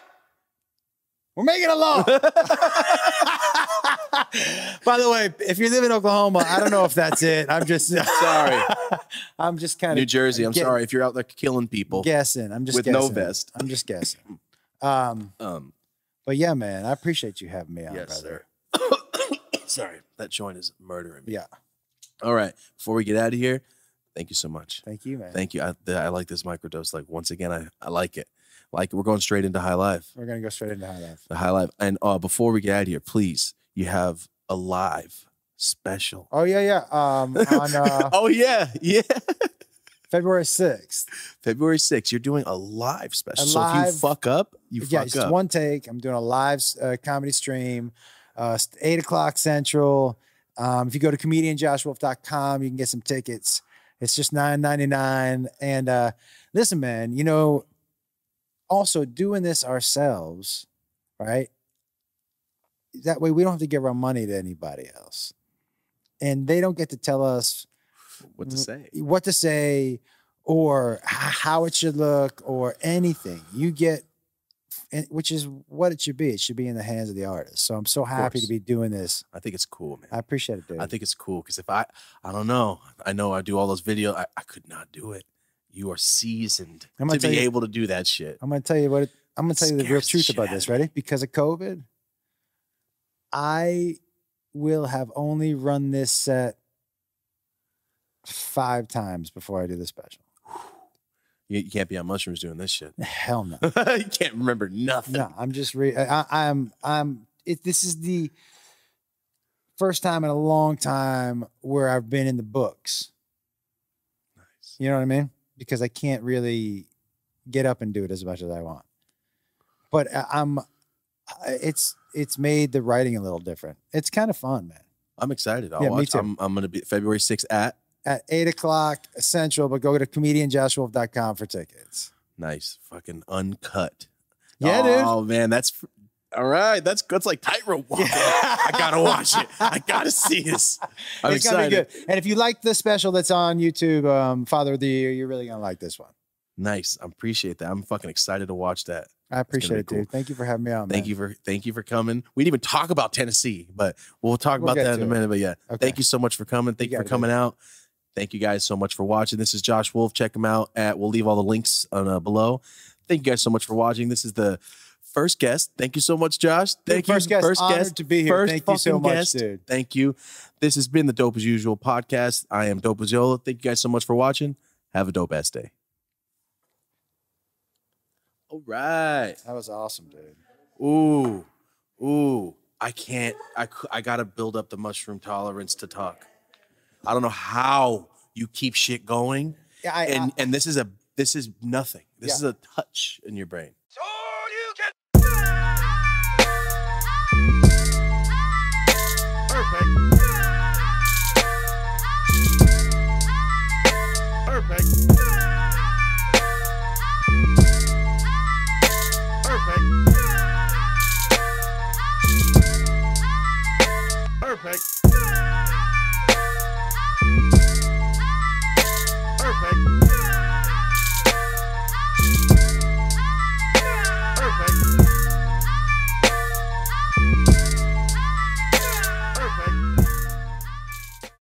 B: we're making a law. By the way, if you live in Oklahoma, I don't know if that's it. I'm just
A: sorry.
B: I'm just kind of
A: New Jersey. I'm sorry if you're out there killing people.
B: Guessing. I'm just
A: with
B: guessing.
A: no vest.
B: I'm just guessing. But yeah, man, I appreciate you having me on, brother.
A: Sir. Sorry, that joint is murdering me.
B: Yeah.
A: All right. Before we get out of here, thank you so much.
B: Thank you, man.
A: Thank you. I like this microdose. Like once again, I like it. We're going straight into high life.
B: We're gonna go straight into high life.
A: The high life. And before we get out of here, please, you have a live special.
B: Oh yeah. On
A: oh yeah.
B: February 6th.
A: February 6th, you're doing a live special.
B: A
A: So if you
B: live-
A: fuck up, you
B: Yeah,
A: fuck
B: it's
A: up.
B: one take. I'm doing a live comedy stream, 8 o'clock Central. If you go to comedianjoshwolf.com, you can get some tickets. It's just $9.99. And listen, man, you know, also doing this ourselves, right? That way we don't have to give our money to anybody else. And they don't get to tell us
A: What to say.
B: Or how it should look or anything. You get, which is what it should be. It should be in the hands of the artist. So I'm so happy to be doing this.
A: I think it's cool, man.
B: I appreciate it, dude.
A: I think it's cool because if I don't know. I know I do all those videos. I could not do it. You are seasoned to be able to do that shit.
B: I'm going to tell you what, I'm going to tell you the real truth about this. Ready? Because of COVID, I will have only run this set 5 times before I do the special.
A: You can't be on mushrooms doing this shit.
B: Hell no.
A: You can't remember nothing.
B: No, I'm just this is the first time in a long time where I've been in the books.
A: Nice.
B: You know what I mean? Because I can't really get up and do it as much as I want. But it's made the writing a little different. It's kind of fun, man.
A: I'm excited. I'll
B: Yeah, me
A: watch.
B: too.
A: I'm going to be February 6th at
B: 8 o'clock Central, but go to comedianjoshwolf.com for tickets.
A: nice. Fucking uncut.
B: Yeah, dude.
A: Oh, man. All right. That's like tightrope walking. I got to watch it. I got to see this. I'm
B: It's gonna
A: excited.
B: be good. And if you like the special that's on YouTube, Father of the Year, you're really gonna like this one.
A: Nice. I appreciate that. I'm fucking excited to watch that.
B: I appreciate
A: be
B: it, dude.
A: cool.
B: Thank you for having me on.
A: Thank you for coming. We didn't even talk about Tennessee, but we'll talk about
B: get
A: that in a
B: to it.
A: minute. But yeah,
B: Okay.
A: thank you so much for coming. Thank you for
B: got it,
A: coming out. Thank you guys so much for watching. This is Josh Wolf. Check him out we'll leave all the links on below. Thank you guys so much for watching. This is the first guest. Thank you so much, Josh. Thank you.
B: First guest. Honored to be here.
A: First
B: Thank you so
A: fucking
B: much,
A: guest.
B: dude.
A: Thank you. This has been the Dope As Usual podcast. I am Dope As Yola. Thank you guys so much for watching. Have a dope ass day. All right.
B: That was awesome, dude.
A: Ooh. I gotta build up the mushroom tolerance to talk. I don't know how you keep shit going.
B: Yeah,
A: and this is nothing. This
B: Yeah.
A: is a touch in your brain.
D: So you can. Perfect. Perfect. Perfect. Perfect.